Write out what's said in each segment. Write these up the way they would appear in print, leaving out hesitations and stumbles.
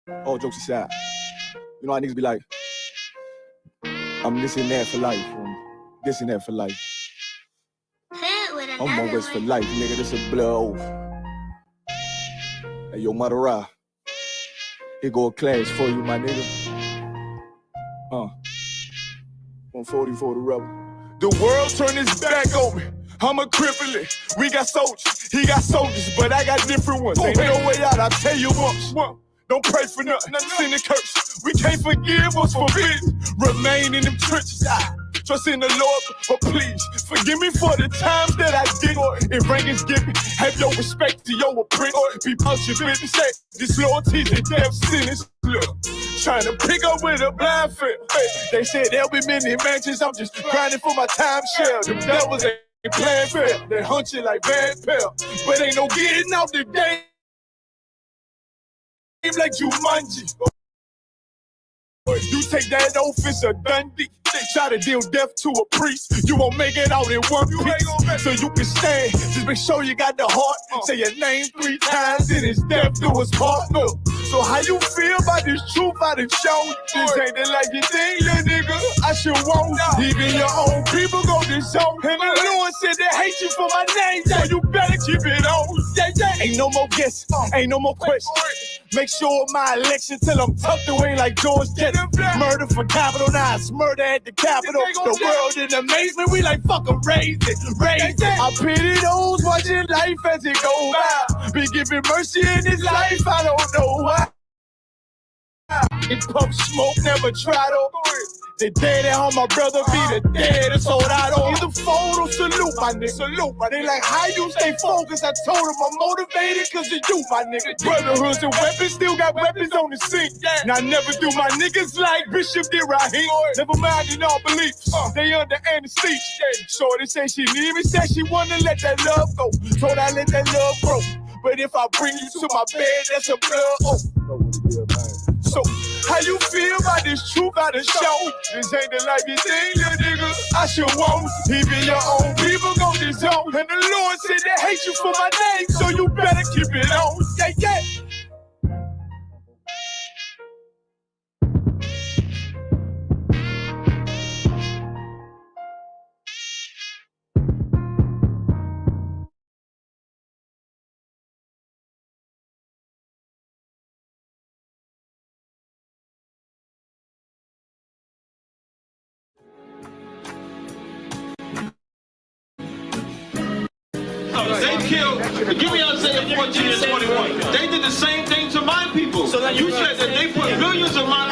All jokes aside, you know how niggas be like, I'm this and that for life, this and that for life. I'm always for life, nigga, this a blow. Hey, yo, Madara, here go a class for you, my nigga. 140 for the rebel. The world turned its back on me. I'm a crippling. We got soldiers, he got soldiers, but I got different ones. Ain't no way out, I'll tell you once. Don't pray for nothing, sin and curse. We can't forgive what's forbidden. Remain in them trenches. Trust in the Lord, but please forgive me for the times that I did. If rank is given, have your respect to your apprentice. Be your business. Say disloyalty to death sentence. Look, trying to pick up with a blind fail. They said there'll be many mansions. I'm just grinding for my time share. Them devils ain't playing fair. They hunt you like bad pal, but ain't no getting out the game like Jumanji. You take that offense a Dundee. They try to deal death to a priest. You won't make it out in one piece. So you can stand. Just make sure you got the heart. Say your name 3 times and it's death to his heart. No. So how you feel about this truth I done shown? This ain't the life you think, little nigga. I should want. Even your own people go this zone. And the Lord said they hate you for my name. So you better keep it on. Ain't no more guessing. Ain't no more questions. Make sure my election till I'm tucked away like George Jetson. Murder for capital, now it's murder at the Capitol. The world in amazement, we like fuck 'em, raise it. I pity those watching life as it go by. Be giving mercy in this life, I don't know why. In pump smoke, never try to. The dead at home, my brother be the dead, that's all I don't. Either fold or salute, my nigga. Salute, my nigga. They like, how you stay focused? I told them I'm motivated cause of you, my nigga. Brotherhoods and weapons, still got weapons on the scene. Now I never do my niggas like Bishop did Raheem. Never mind in all beliefs, they under anesthesia. Shorty say she need me, said she wanna let that love go. Told I let that love grow. But if I bring you to my bed, that's a blood oath. So, how you feel about this truth I done shown? This ain't the life you think, little nigga. I should want. Even your own people go this zone. And the Lord said they hate you for my name, so you better keep it on. Yeah. They killed, give me Isaiah 14 and 21. They did the same thing to my people. So you said that they put millions of my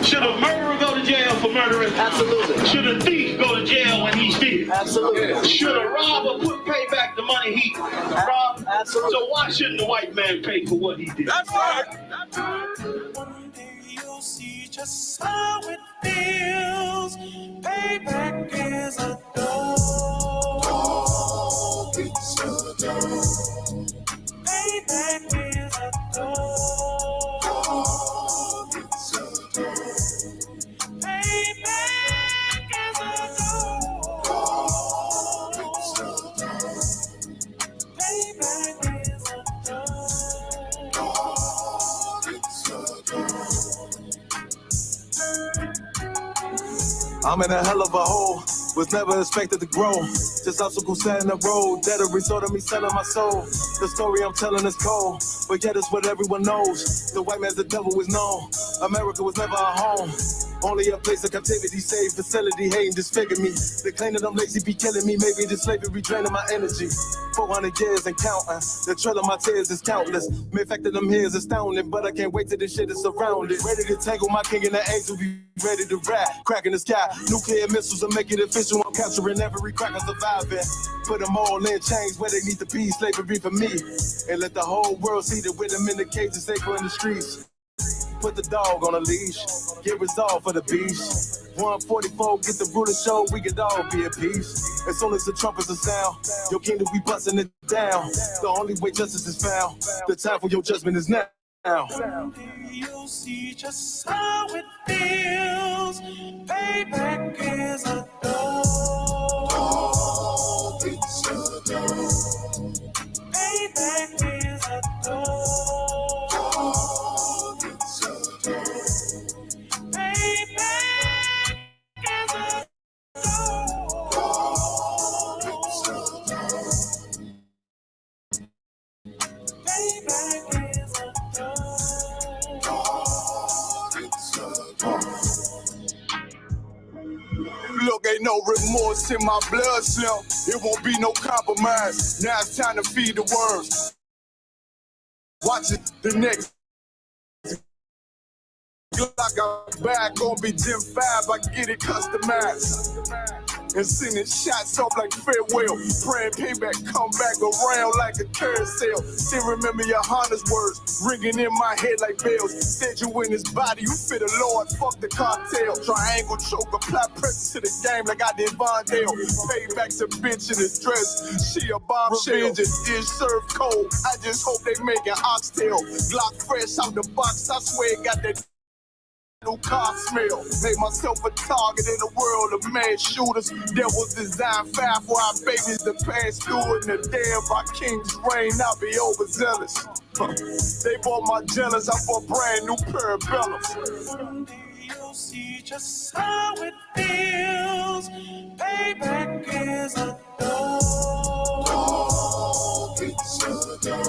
Should a murderer go to jail for murdering? Absolutely. Should a thief go to jail when he steals? Absolutely. Should a robber pay back the money he robbed? Absolutely. So why shouldn't the white man pay for what he did? That's right. One day you'll see just how it feels. Payback is a dog. It's a dog. Payback is a dog. It's a dog. Payback is a dog. It's a dog. Payback is a dog. It's a dog. I'm in a hell of a hole, was never expected to grow. Just obstacles set in the road, that a result of me selling my soul. The story I'm telling is cold, but yet it's what everyone knows. The white man's the devil is known. America was never a home, only a place of captivity, safe facility, hating disfigure me. They claim that I'm lazy, be killing me, maybe this slavery draining my energy. 400 years and counting, the trail of my tears is countless. Main fact of them here is astounding, but I can't wait till this shit is surrounded. Ready to tangle my king and the angel, be ready to rap. Cracking the sky, nuclear missiles will make it official. I'm capturing every crack of surviving. Put them all in chains where they need to be, slavery for me. And let the whole world see that with them in the cages, safer in the streets. Put the dog on a leash, get resolved for the beast. 144, get the brutal show, we could all be at peace. As soon as the trumpets are sound, your kingdom we busting it down. The only way justice is found, the time for your judgment is now. You'll see just how it feels. Payback is a dog. It's a dog. Payback is a dog. Look, ain't no remorse in my blood, Slim. It won't be no compromise. Now it's time to feed the worms. Watch it, the next Glock I'm back, gonna be Gen 5, I get it customized. And sending shots up like farewell. Praying payback, come back around like a carousel. Still remember YAHANNA's words ringing in my head like bells. Said you in his body, you fit a Lord, fuck the cocktail. Triangle choke, apply pressure to the game like I did Vondale. Payback's a bitch in a dress, she a bombshell. Revenge is served cold, I just hope they make an oxtail. Glock fresh out the box, I swear it got that new car smell. Made myself a target in a world of mad shooters. That was designed fire for our babies to pass through. In the day of our king's reign, I'll be overzealous. They bought my jealous, I bought brand new parabellums. You'll see just how it feels. Payback is a dog. It's a dog.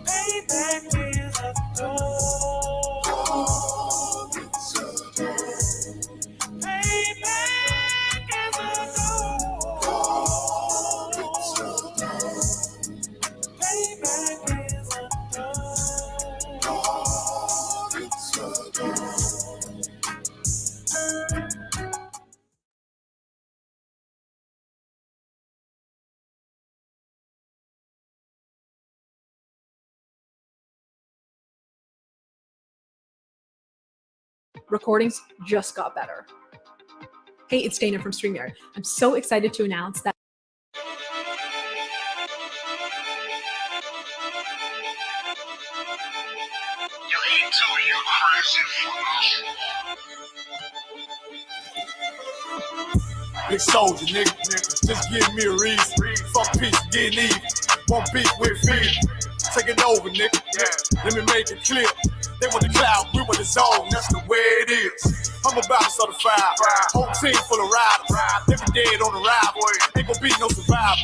Payback is a dog. Recordings just got better. Hey, it's Dana from StreamYard. I'm so excited to announce that You ain't too, you crazy. Big soldier, nigga. Just give me a reason. Fuck peace, getting even. One beat with fear. Taking over, nigga. Let me make it clear. They want the cloud, we want the zone. That's the way it is. I'm about to start a fire. Whole team full of riders. They be dead on the ride, boy. Ain't gon' be no survivor.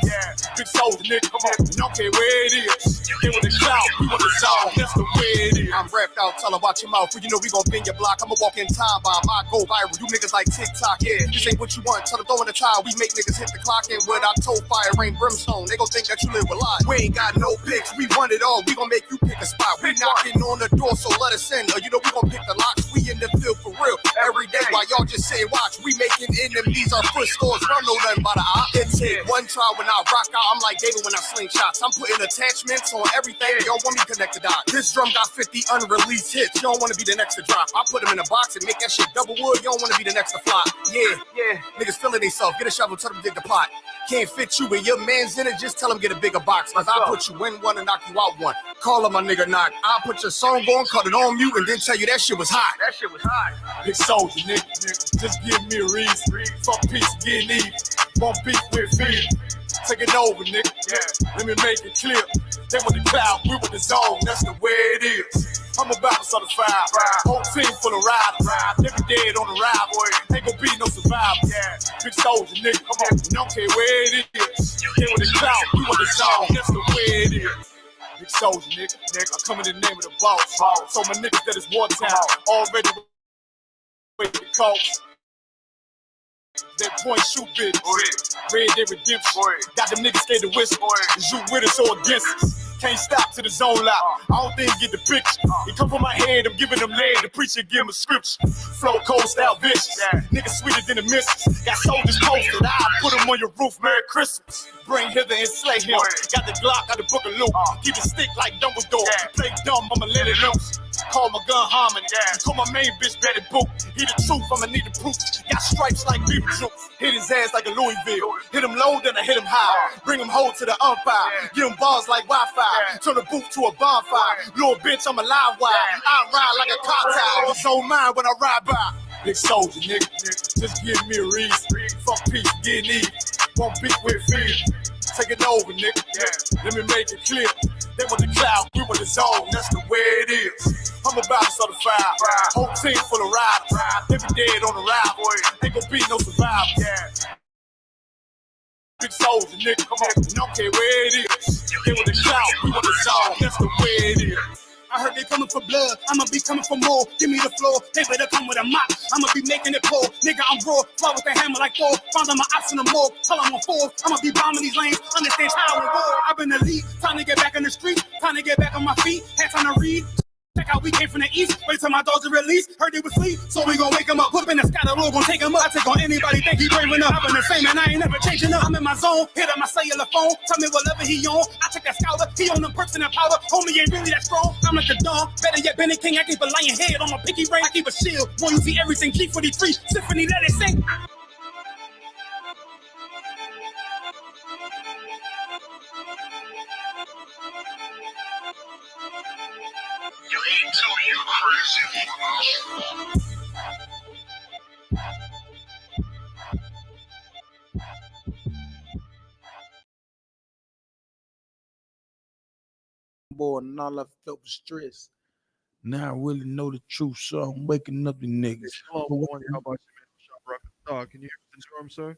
Big soldier, nigga. Come on. Don't care where it is. They want the cloud, we want the zone. That's the way it is. I'm wrapped out, tell her watch your mouth. You know we gon' bend your block. I'ma walk in time bomb. I go viral. You niggas like TikTok, yeah. This ain't what you want. Tell them throw in the towel. We make niggas hit the clock and with our toe fire rain brimstone. They gon' think that you live a lie. We ain't got no picks. We want it all. We gon' make you pick a spot. We knocking on the door, so let us in. You know we gon' pick the locks. We in the field for real every day. While y'all just say watch, we making enemies our foot stores. Don't know nothing about the op. It's it. One try when I rock out, I'm like David when I sling shots. I'm putting attachments on everything. Y'all want me connected out. This drum got 50 unreleased hits. You don't want to be the next to drop. I put them in a box and make that shit double wood. You don't want to be the next to flop. Yeah. Niggas feeling themselves. Get a shovel, tell them dig the pot. Can't fit you and your man's in it. Just tell them get a bigger box. Cause I'll put you in one and knock you out one. Call him my nigga knock. I'll put your song on, cut it on mute, and then tell you that shit was hot. Big soldier, nigga. Just give me a reason. Fuck peace, getting even. One beat with fear. Taking over, nigga. Let me make it clear. They want the cloud, we want the zone. That's the way it is. I'm about to start a fire. Whole team full of riders. They be dead on the ride, boy. Ain't gon' be no survivors. Big soldier, nigga. Come on. Don't care where it is. They want the cloud, we want the zone. That's the way it is. Big soldier, nigga. I come in the name of the boss. So my niggas that is wartime. Already with the coast. That point shoot bitch. Red Dead Redemption. Got them niggas scared to whisper. Is you with us or against us? Can't stop to the zone loud. I don't think you get the picture. It come from my head, I'm giving them lead. The preacher give them a scripture. Flow cold style vicious. Niggas sweeter than the missus. Got soldiers posted. I put them on your roof. Merry Christmas. Bring hither and slay him. Got the Glock, got the book of loot. Keep it stick like Dumbledore. Play dumb, I'ma let it loose. Call my gun harmony. Call my main bitch Betty Boop. He the truth, I'ma need the proof. Got stripes like beaver troops. Hit his ass like a Louisville. Hit him low, then I hit him high. Bring him home to the umpire. Get him bars like Wi-Fi. Turn the booth to a bonfire. Little bitch, I'm a live wire. I ride like a car tire. It's on mine when I ride by. Big soldier, nigga. Just give me a reason. Fuck peace, getting even. One beat with fear. Taking over, nigga. Let me make it clear. They want the cloud, we want the zone. That's the way it is. I'm about to start a fire. Whole team full of riders. They be dead on the ride, boy. Ain't gon' be no survivors. Big soldier, nigga. Come on. Don't care where it is. They want the cloud, we want the zone. That's the way it is. I heard they coming for blood. I'ma be coming for more. Give me the floor. They better come with a mop. I'ma be making it pour. Nigga, I'm raw. Fly with the hammer like Thor. Found on my ops in the morgue. Tell them I'm full. I'ma be bombing these lanes. Understand how and war. I've been elite. Time to get back in the street. Time to get back on my feet. Had time to read. Check out, we came from the east. Wait till my dogs are released. Heard they was sleep, so we gon' wake them up. Put in the scatterload, gon' take them up. I take on anybody, think he brave enough. I've been the same, and I ain't never changing up. I'm in my zone, hit on my cellular phone. Tell me whatever he on. I check that scouter, he on them perks and that powder. Homie ain't really that strong. I'm like the dawn. Better yet, Benny King. I keep a lion head on my pinky ring. I keep a shield. Boy, you see everything. G43, symphony, let it sing. You ain't tell me you're crazy. Boy, and all I felt was stress. Now I really know the truth, so I'm waking up the niggas. How about you, man? Can you hear me, Durham, sir?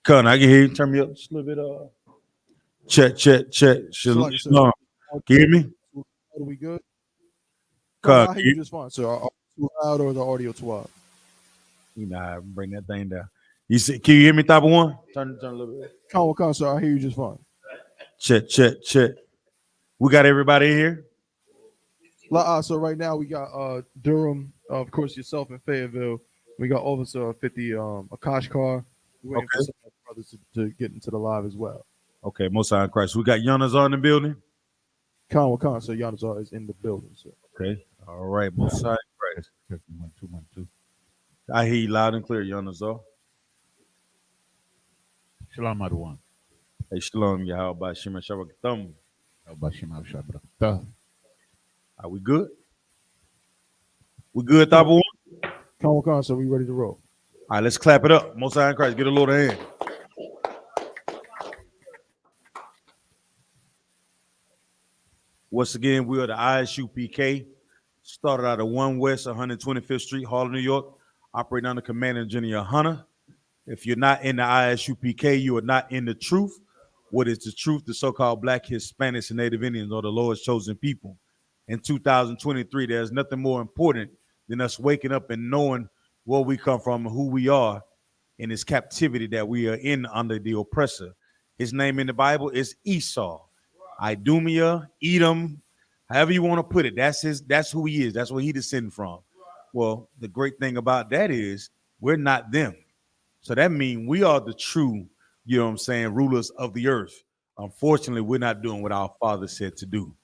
Con, I can hear you. Turn me up just a little bit. Check. Shalom. Can you hear me? Are we good? Con, I hear you just fine, sir. Are you too loud or the audio too loud? you know, I bring that thing down. You see, can you hear me, type of one? Turn a little bit. Con, sir. I hear you just fine. Check. We got everybody here. So right now we got Durham, of course, yourself in Fayetteville. We got Officer 50 Akashkar. We're waiting for some of the brothers to get into the live as well. Okay, Most High in Christ. We got Yanazar in the building. Con, so Yanazar is in the building, sir. Okay. All right, Most High in Christ. 1, 2. I hear you loud and clear, Yanazar. Shalom, everyone. Hey, shalom, Yahweh, Shema Shabbat. Are we good? We good, type of one? Con, so we ready to roll. All right, let's clap it up. Most High in Christ. Get a Lord a hand. Once again, we are the I.S.U.P.K. Started out at 1 West 125th Street, Harlem, New York. Operating under Commander General YAHANNA. If you're not in the I.S.U.P.K, you are not in the truth. What is the truth? The so-called Black, Hispanics, and Native Indians are the Lord's chosen people. In 2023, there's nothing more important than us waking up and knowing where we come from and who we are in this captivity that we are in under the oppressor. His name in the Bible is Esau. Idumea, Edom, however you want to put it. That's who he is. That's where he descended from. Well, the great thing about that is we're not them. So that means we are the true, you know what I'm saying, rulers of the earth. Unfortunately, we're not doing what our Father said to do.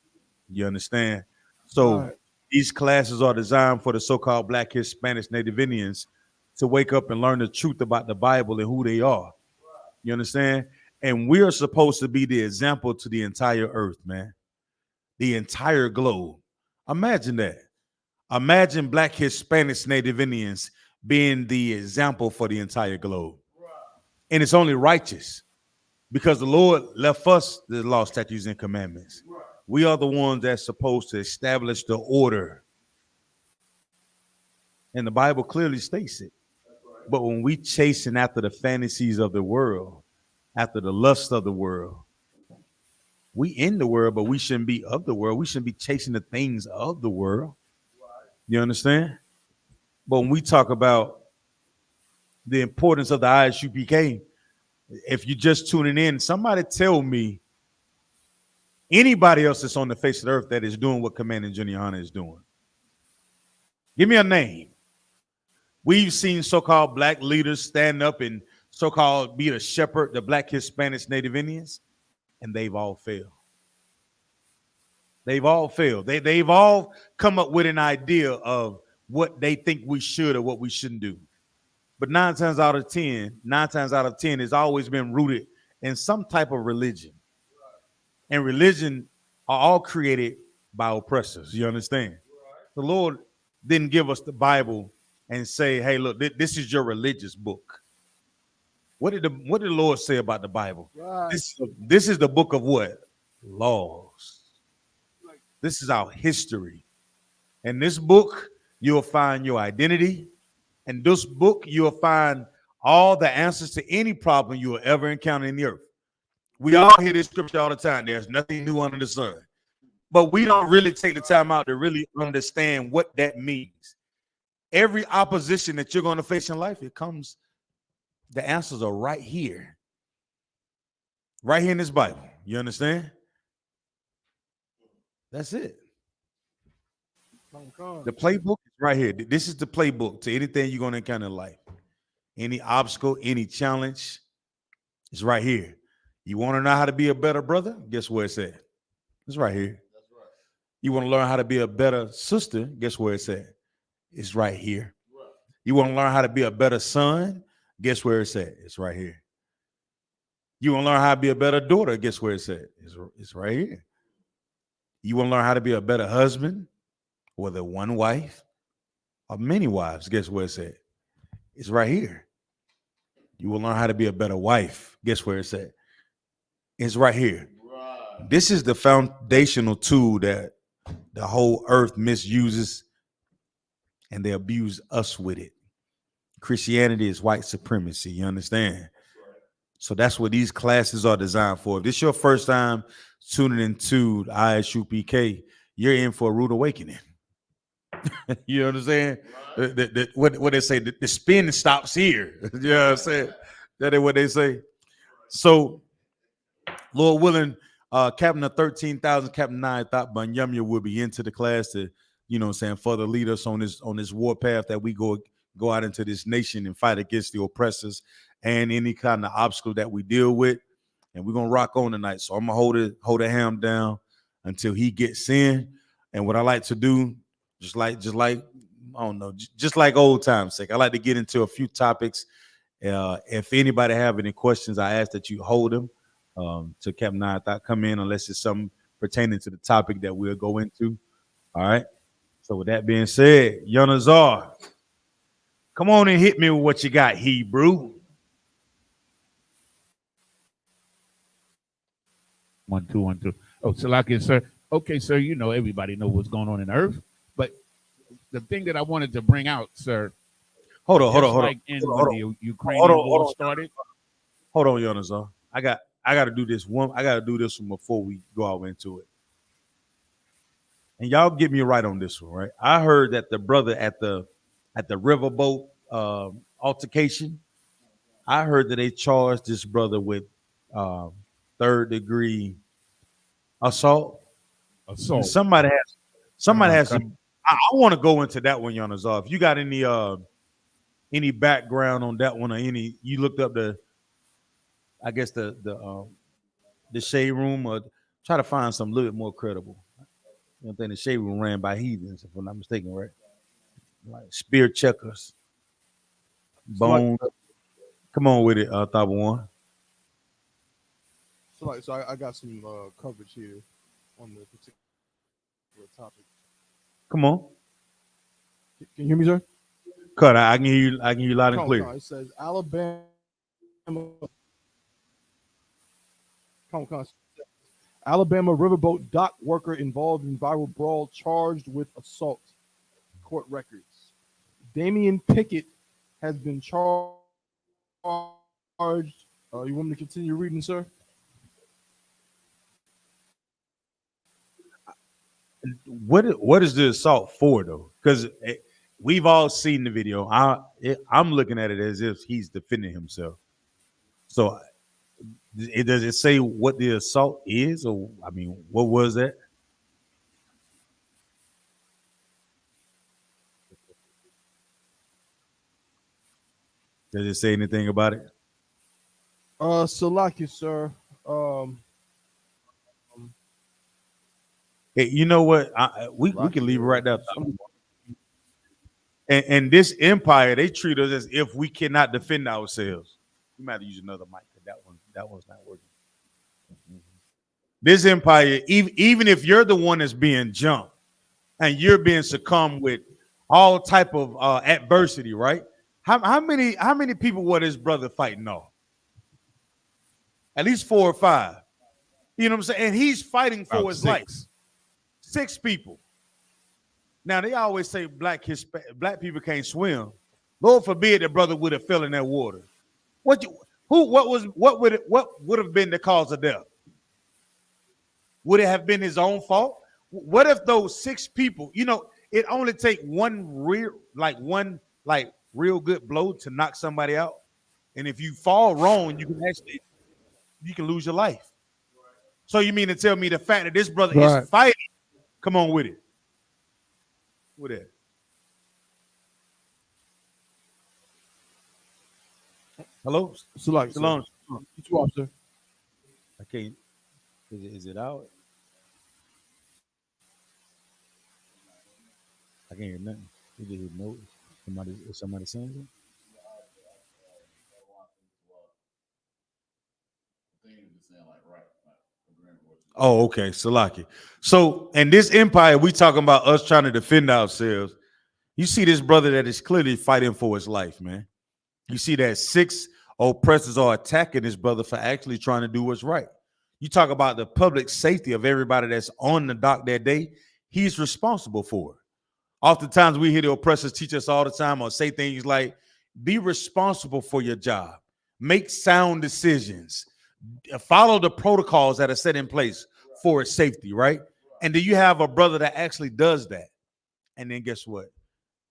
You understand? So these classes are designed for the so-called Black, Hispanics, Native Indians to wake up and learn the truth about the Bible and who they are. You understand? And we are supposed to be the example to the entire earth, man. The entire globe. Imagine that. Imagine Black, Hispanics, Native Indians being the example for the entire globe. And it's only righteous because the Lord left us the law, statutes, and commandments. We are the ones that's supposed to establish the order. And the Bible clearly states it. But when we chasing after the fantasies of the world, after the lust of the world, we in the world, but we shouldn't be of the world. We shouldn't be chasing the things of the world. You understand? But when we talk about the importance of the I.S.U.P.K, if you're just tuning in, somebody tell me anybody else that's on the face of the earth that is doing what Commander General YAHANNA is doing. Give me a name. We've seen so-called Black leaders stand up and so-called be the shepherd, the Black, Hispanics, Native Indians, and they've all failed. They've all failed. They've all come up with an idea of what they think we should or what we shouldn't do. But 9 times out of 10, it's always been rooted in some type of religion. And religion are all created by oppressors. You understand? The Lord didn't give us the Bible and say, hey, look, this is your religious book. What did the Lord say about the Bible? Right. This is the book of what? Laws. This is our history. In this book, you'll find your identity. In this book, you'll find all the answers to any problem you will ever encounter in the earth. We all hear this scripture all the time. There's nothing new under the sun. but we don't really take the time out to really understand what that means. Every opposition that you're going to face in life, the answers are right here in this Bible. You understand? That's it. The playbook is right here. This is the playbook to anything you're going to encounter in life. Any obstacle, any challenge, it's right here. You want to know how to be a better brother? Guess where it's at? It's right here. That's right. You want to learn how to be a better sister? Guess where it's at? It's right here. Right. You want to learn how to be a better son? Guess where it's at? It's right here. You want to learn how to be a better daughter? Guess where it's at? It's right here. You want to learn how to be a better husband, whether one wife or many wives? Guess where it's at? It's right here. You will learn how to be a better wife. Guess where it's at? It's right here. Right. This is the foundational tool that the whole earth misuses, and they abuse us with it. Christianity is white supremacy. You understand? Right. So that's what these classes are designed for. If this is your first time tuning into the I.S.U.P.K, you're in for a rude awakening. You understand? Right. What they say, the spin stops here. You know what I'm saying? That is what they say. So, Lord willing, Captain of 13,000, Captain 9 thought Banyamya will be into the class to, you know what I'm saying, further lead us on this war path that we go out into this nation and fight against the oppressors and any kind of obstacle that we deal with. And we're gonna rock on tonight. So I'm gonna hold a ham down until he gets in. And what I like to do, just like I don't know, just like old times sake, I like to get into a few topics. If anybody have any questions, I ask that you hold them to Captain Nine Thought come in, unless it's something pertaining to the topic that we'll go into. All right. So with that being said, Yonazar, come on and hit me with what you got, Hebrew. 1 2 1 2. Oh, Salakia, sir. Okay, sir. You know everybody know what's going on in the earth, but the thing that I wanted to bring out, sir. Hold on. When the Ukrainian war started. Hold on, Yonazar. I got to do this one. I got to do this one before we go out into it. And y'all get me right on this one, right? I heard that the brother at the riverboat altercation, I heard that they charged this brother with third-degree assault. And somebody has to. I want to go into that one, Yonazar. If you got any background on that one, or you looked up the shade room, or try to find something a little bit more credible. You know, I think the shade room ran by heathens, if I'm not mistaken, right? Like spear checkers, bone. Come on with it, Thaba One. So I got some coverage here on the particular topic. Come on. Can you hear me, sir? Cut. I can hear you. I can hear you loud and clear. It says Alabama. Alabama riverboat dock worker involved in viral brawl charged with assault. Court records. Damian Pickett has been charged. You want me to continue reading, sir? What is the assault for, though? Because we've all seen the video. I'm looking at it as if he's defending himself. So does it say what the assault is, or I mean, what was that? Does it say anything about it? Salaki, sir. Hey, you know what? We can leave it right there. And this empire, they treat us as if we cannot defend ourselves. We might have to use another mic. That one's not working. This empire, even if you're the one that's being jumped and you're being succumbed with all type of adversity, right? How many people were this brother fighting off? At least 4 or 5. You know what I'm saying? And he's fighting for About his 6. life. 6 people. Now they always say black people can't swim. Lord forbid the brother would have fell in that water. What would have been the cause of death? Would it have been his own fault? What if those 6 people, it only take one real good blow to knock somebody out. And if you fall wrong, you can lose your life. So you mean to tell me the fact that this brother is Right. fighting? Come on with it. With it. Hello? Salaki, Shalom. Get you off, sir. I can't. Is it out? I can't hear nothing. You just hear noise. Is somebody saying something? Oh, okay. Salaki. So, in this empire, we talking about us trying to defend ourselves. You see this brother that is clearly fighting for his life, man. You see that 6 oppressors are attacking this brother for actually trying to do what's right. You talk about the public safety of everybody that's on the dock that day. He's responsible for it. Oftentimes we hear the oppressors teach us all the time or say things like, be responsible for your job, make sound decisions, follow the protocols that are set in place for its safety, right? And do you have a brother that actually does that? And then guess what?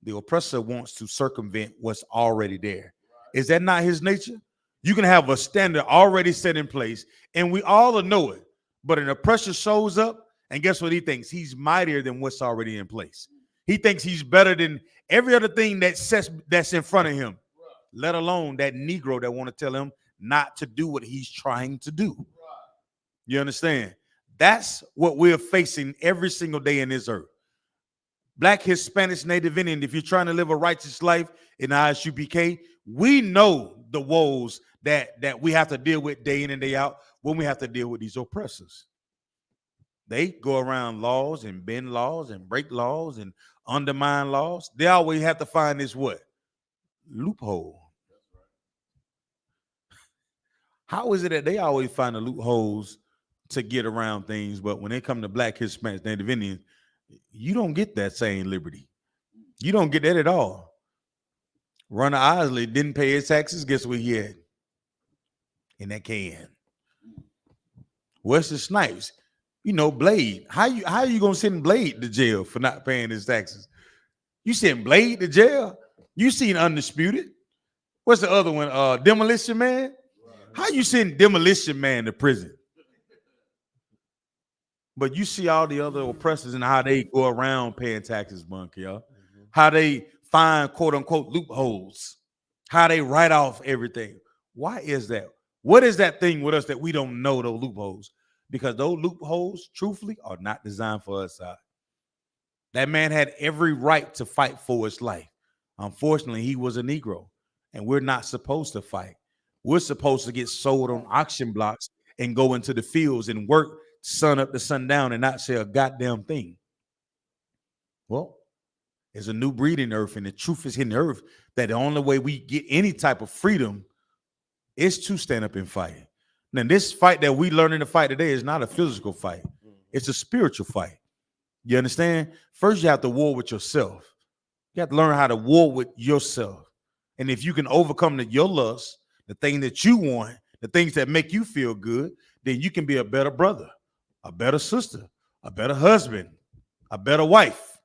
The oppressor wants to circumvent what's already there. Is that not his nature? You can have a standard already set in place, and we all know it. But an oppressor shows up, and guess what he thinks? He's mightier than what's already in place. He thinks he's better than every other thing that's in front of him, let alone that Negro that want to tell him not to do what he's trying to do. You understand? That's what we're facing every single day in this earth. Black, Hispanic, Native Indian, if you're trying to live a righteous life in I.S.U.P.K, we know the woes that we have to deal with day in and day out when we have to deal with these oppressors. They go around laws and bend laws and break laws and undermine laws. They always have to find this what? Loophole. How is it that they always find the loopholes to get around things, but when they come to Black, Hispanics, Native Indians, you don't get that same liberty. You don't get that at all. Runner Isley didn't pay his taxes. Guess what he had? In that can. Wesley Snipes, Blade. How you gonna send Blade to jail for not paying his taxes? You send Blade to jail? You seen Undisputed? What's the other one? Demolition Man? How you send Demolition Man to prison? But you see all the other oppressors and how they go around paying taxes, Bunk, y'all. How they find quote unquote loopholes, how they write off everything. Why is that? What is that thing with us that we don't know those loopholes? Because those loopholes, truthfully, are not designed for us. That man had every right to fight for his life. Unfortunately, he was a Negro, and we're not supposed to fight. We're supposed to get sold on auction blocks and go into the fields and work sun up to sundown and not say a goddamn thing. Well, there's a new breed in earth, and the truth is in the earth that the only way we get any type of freedom is to stand up and fight. Now, this fight that we learning to fight today is not a physical fight. It's a spiritual fight. You understand? First, you have to war with yourself. You have to learn how to war with yourself. And if you can overcome your lust, the thing that you want, the things that make you feel good, then you can be a better brother, a better sister, a better husband, a better wife.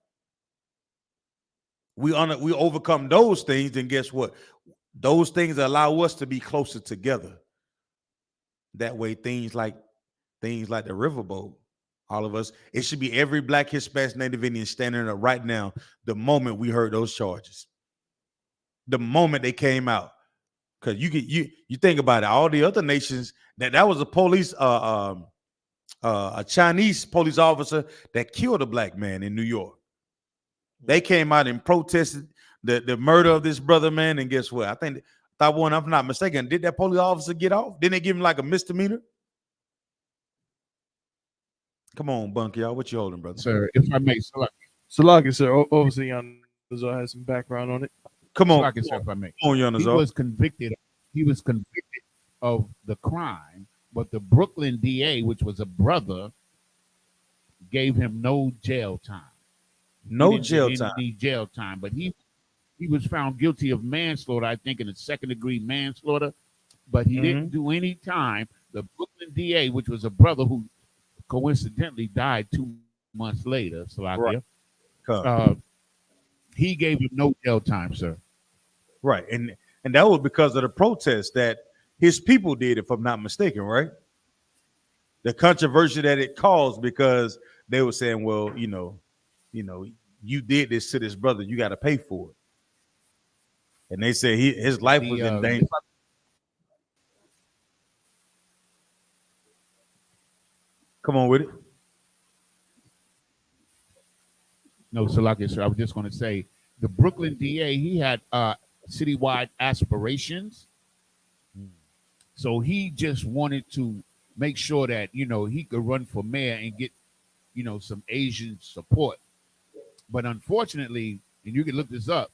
We overcome those things, then guess what? Those things allow us to be closer together. That way, things like the riverboat, all of us, it should be every Black, Hispanic, Native Indian standing up right now the moment we heard those charges. The moment they came out. Because you think about it, all the other nations, that was a police, a Chinese police officer that killed a Black man in New York. They came out and protested the murder of this brother, man. And guess what? I think, if I'm not mistaken, did that police officer get off? Didn't they give him like a misdemeanor? Come on, Bunky, y'all. What you holding, brother? Sir, if I may, Salaki, sir. Obviously, Yanazar has some background on it. Come on, Salaki, sir, if I may. Come on, Yanazar. He was convicted of the crime, but the Brooklyn DA, which was a brother, gave him no jail time. No He jail didn't time. need jail time, but he was found guilty of manslaughter, I think, in a second-degree manslaughter, but he didn't do any time. The Brooklyn DA, which was a brother who coincidentally died 2 months later, Right. Salakia, he gave him no jail time, sir. Right. And that was because of the protest that his people did, if I'm not mistaken, right? The controversy that it caused because they were saying, well, you did this to this brother, you got to pay for it. And they said his life was in danger. Come on with it. No, Salakia, sir. I was just going to say the Brooklyn DA, he had citywide aspirations. So he just wanted to make sure that, he could run for mayor and get, some Asian support. But unfortunately, and you can look this up,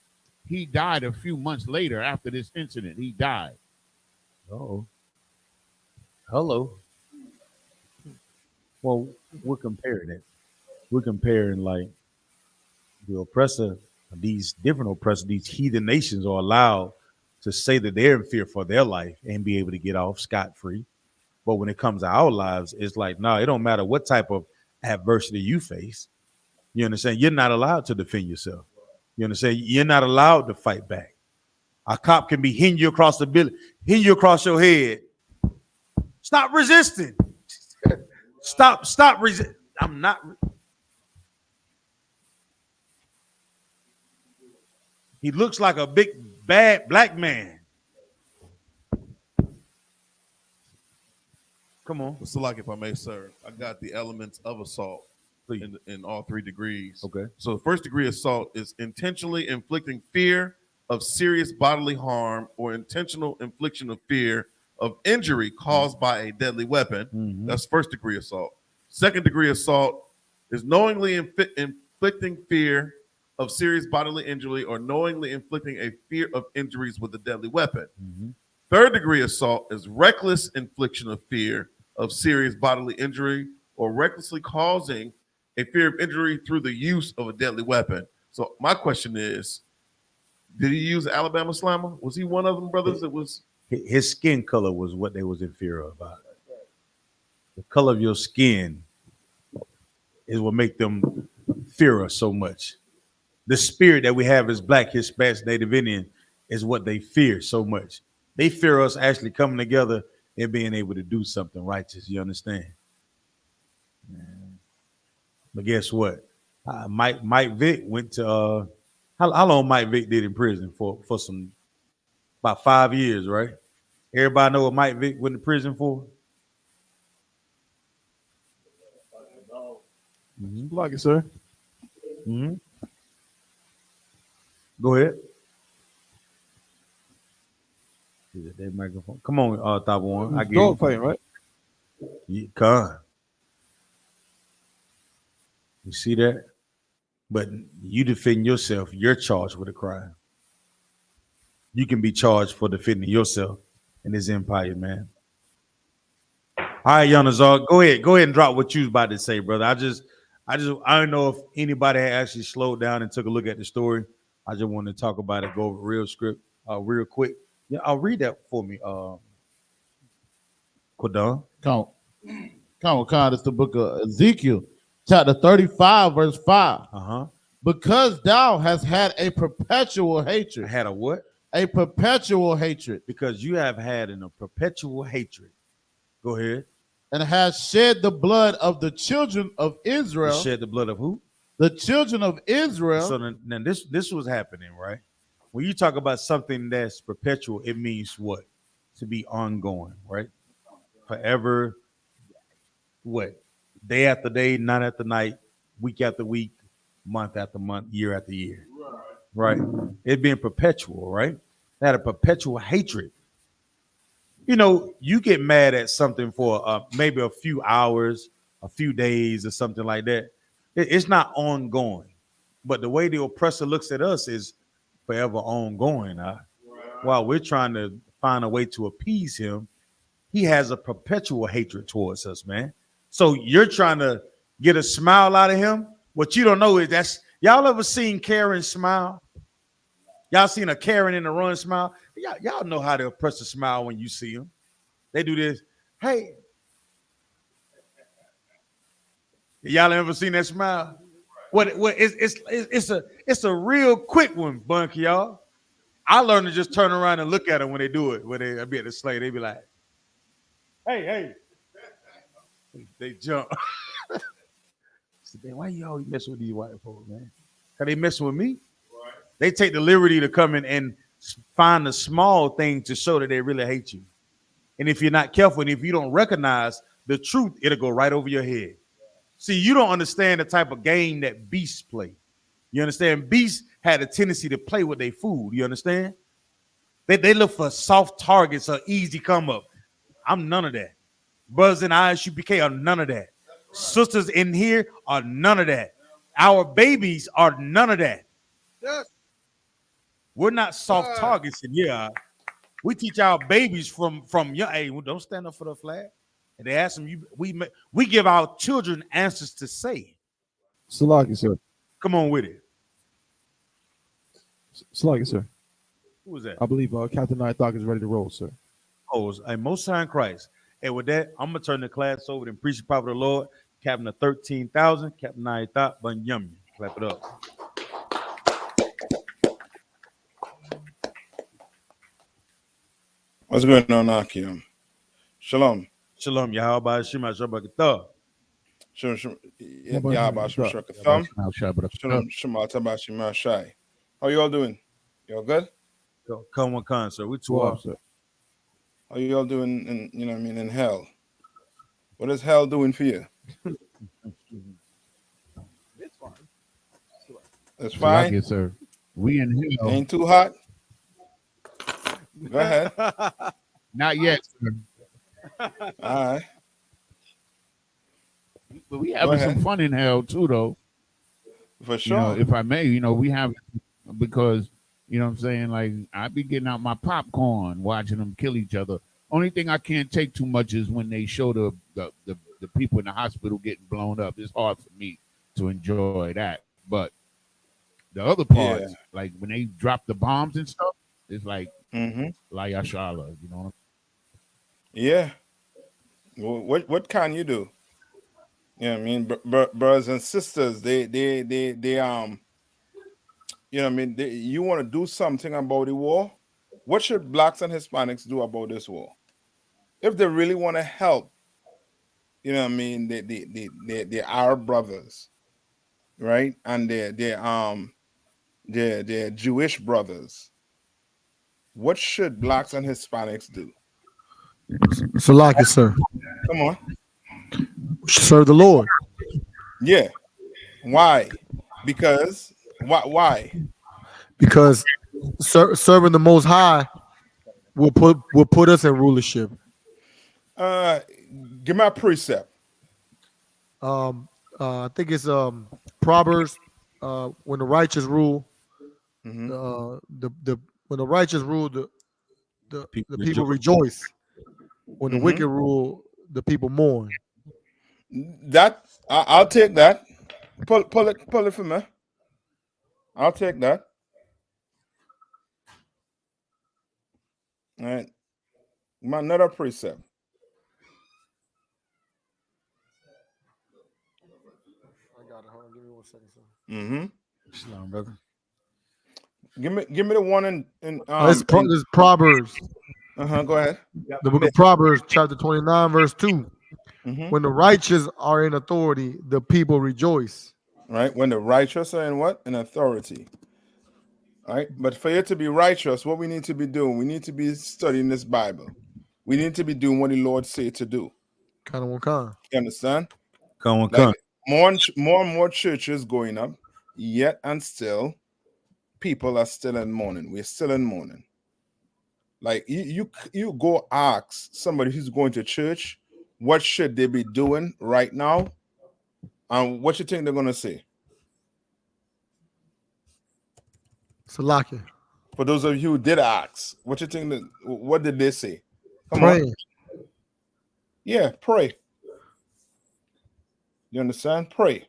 he died a few months later after this incident. He died. Oh. Hello. Well, we're comparing it. We're comparing like the oppressor, these different oppressors, these heathen nations are allowed to say that they're in fear for their life and be able to get off scot-free. But when it comes to our lives, it's like, no, it don't matter what type of adversity you face. You understand? You're not allowed to defend yourself. You understand? You're not allowed to fight back. A cop can be hitting you across the building, hitting you across your head. Stop resisting. Stop resist. I'm not. He looks like a big, bad black man. Come on. So, like, if I may, sir, I got the elements of assault in all 3 degrees. Okay. So the first degree assault is intentionally inflicting fear of serious bodily harm or intentional infliction of fear of injury caused by a deadly weapon. Mm-hmm. That's first degree assault. Second degree assault is knowingly inflicting fear of serious bodily injury or knowingly inflicting a fear of injuries with a deadly weapon. Mm-hmm. Third degree assault is reckless infliction of fear of serious bodily injury or recklessly causing a fear of injury through the use of a deadly weapon. So my question is, did he use Alabama Slammer? Was he one of them, brothers? It was his skin color was what they was in fear of. The color of your skin is what make them fear us so much. The spirit that we have as Black, Hispanic, Native Indian is what they fear so much. They fear us actually coming together and being able to do something righteous. You understand? But guess what? Mike Vick went to how long Mike Vick did in prison for some about 5 years, right? Everybody know what Mike Vick went to prison for? Mm-hmm. Like it, sir. Mm-hmm. Go ahead. Is it that microphone? Come on, Top One. I get dog fighting, right? Yeah, come. You see that? But you defend yourself, you're charged with a crime. You can be charged for defending yourself in this empire, man. All right, Yanazar, go ahead and drop what you was about to say, brother. I don't know if anybody had actually slowed down and took a look at the story. I just want to talk about it, go over real quick. Yeah, I'll read that for me. Quadon. Come on, it's the book of Ezekiel, chapter 35, verse 5. Uh-huh. Because thou hast had a perpetual hatred. Had a what? A perpetual hatred. Because you have had a perpetual hatred. Go ahead. And has shed the blood of the children of Israel. Shed the blood of who? The children of Israel. So then this was happening, right? When you talk about something that's perpetual, it means what? To be ongoing, right? Forever. What? Day after day, night after night, week after week, month after month, year after year. Right? It being perpetual, right? They had a perpetual hatred. You know, you get mad at something for maybe a few hours, a few days, or something like that. It's not ongoing. But the way the oppressor looks at us is forever ongoing. While we're trying to find a way to appease him, he has a perpetual hatred towards us, man. So you're trying to get a smile out of him. What you don't know is y'all ever seen Karen smile? Y'all seen a Karen in the run smile? Y'all know how the oppressor smile when you see him. They do this. Hey. Y'all ever seen that smile? What it's a real quick one, Bunky, y'all. I learned to just turn around and look at them when they do it. When they be at the sleigh, they be like, hey. They jump. So, man, why you always messing with these white folks, man? Cause they messing with me. Right. They take the liberty to come in and find the small thing to show that they really hate you. And if you're not careful, and if you don't recognize the truth, it'll go right over your head. See, you don't understand the type of game that beasts play. You understand? Beasts had a tendency to play with their food. You understand? They look for soft targets or easy come up. I'm none of that. Brothers in I.S.U.P.K. are none of that. Sisters in here are none of that. Our babies are none of that. Yes. We're not soft targets in here. We teach our babies from young. Hey, don't stand up for the flag. And they ask them, we give our children answers to say. Salaki, sir. Come on with it. Salaki, sir. Who was that? I believe Captain I.S.U.P.K. is ready to roll, sir. Oh, it's a Most High in Christ. And with that, I'm gonna turn the class over and preach the prophet of the Lord, Captain of 13,000, Captain I.S.U.P.K. Bunyami. Clap it up. What's going on, Akim? Shalom. Shalom. Yahweh Shema Shabbat. Shalom. Yahweh Shalom. Shema Tabashima Shai. How you all doing? You all good? Come one con, sir. We two up, sir. How you all doing in hell? What is hell doing for you? It's fine. It's fine. Yes, sir. We in hell. Ain't too hot. Go ahead. Not yet, sir. All right. But we having some fun in hell too, though. For sure. If I may, we have, because you know what I'm saying, like I be getting out my popcorn watching them kill each other. Only thing I can't take too much is when they show the people in the hospital getting blown up. It's hard for me to enjoy that. But the other parts, like when they drop the bombs and stuff, it's like La Yashala, you know. Yeah. Well, what can you do? You know what I mean? Brothers and sisters, they you know what I mean? You want to do something about the war? What should blacks and Hispanics do about this war? If they really want to help, you know what I mean, the Arab brothers, right? And their Jewish brothers, what should blacks and Hispanics do? Salaki, sir. Come on. Serve the Lord. Yeah. Why? Because why? Because serving the Most High will put us in rulership. Give me a precept. I think it's Proverbs. When the righteous rule, when the righteous rule, the people rejoice. When the wicked rule, the people mourn. That I'll take that. Pull it for me. I'll take that. All right. Another precept. I got it. Hold on. Give me 1 second, sir. Shalom, brother. Give me the one in this is Proverbs. Go ahead. The book of Proverbs, chapter 29, verse 2. When the righteous are in authority, the people rejoice. Right? When the righteous are in what? In authority. All right. But for you to be righteous, what we need to be doing, we need to be studying this Bible. We need to be doing what the Lord said to do. You understand? More and more churches going up, yet and still, people are still in mourning. We're still in mourning. Like you go ask somebody who's going to church, what should they be doing right now? And what you think they're gonna say? Salaki. For those of you who did ask, what you think what did they say? Pray. Yeah, pray. You understand? Pray.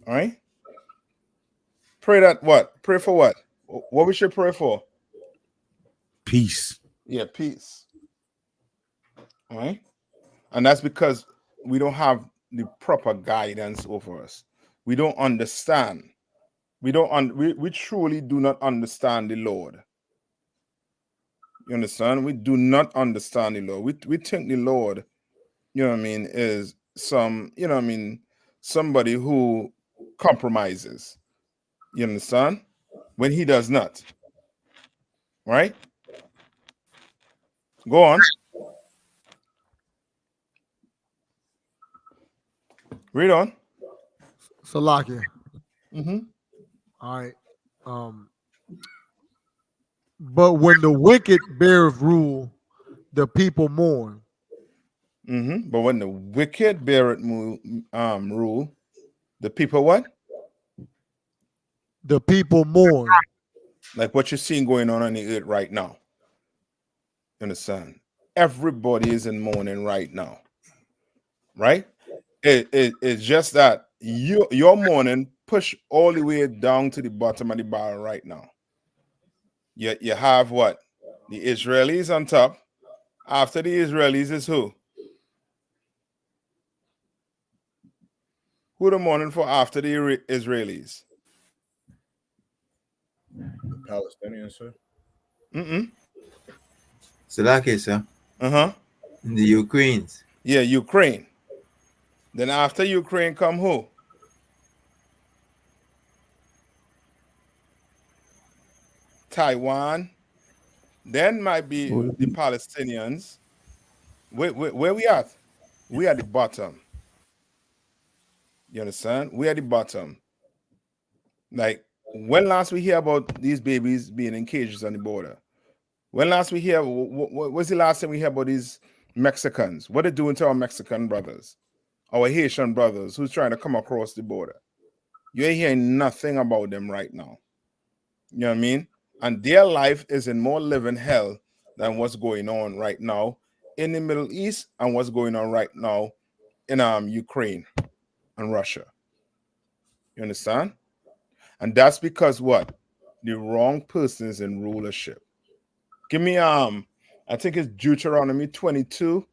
All right. Pray that what? Pray for what? What we should pray for? Peace. Yeah, peace. All right. And that's because we don't have the proper guidance over us. We don't understand. We truly do not understand the Lord. You understand? We do not understand the Lord. We think the Lord, you know what I mean, is some, you know what I mean, somebody who compromises. You understand? When he does not. Right? Go on. Read on. Salakia. Mm-hmm. All right. But when the wicked beareth rule, the people mourn. Mm-hmm. But when the wicked beareth rule, the people what? The people mourn. Like what you're seeing going on the earth right now. You understand? Everybody is in mourning right now. Right? It's just that your mourning push all the way down to the bottom of the barrel right now. You have what? The Israelis on top. After the Israelis is who? Who the mourning for after the Israelis? The Palestinians, sir. Salaki, sir. Uh-huh. The Ukrainians. Yeah, Ukraine. Then after Ukraine come who? Taiwan. Then might be the Palestinians. Where we at? We at the bottom. You understand? We at the bottom. Like, when last we hear about these babies being in cages on the border? When last we hear, what was the last time we hear about these Mexicans? What they doing to our Mexican brothers? Our Haitian brothers who's trying to come across the border? You ain't hearing nothing about them right now. You know what I mean? And their life is in more living hell than what's going on right now in the Middle East and what's going on right now in Ukraine and Russia. You understand? And that's because what? The wrong person is in rulership. Give me I think it's Deuteronomy 22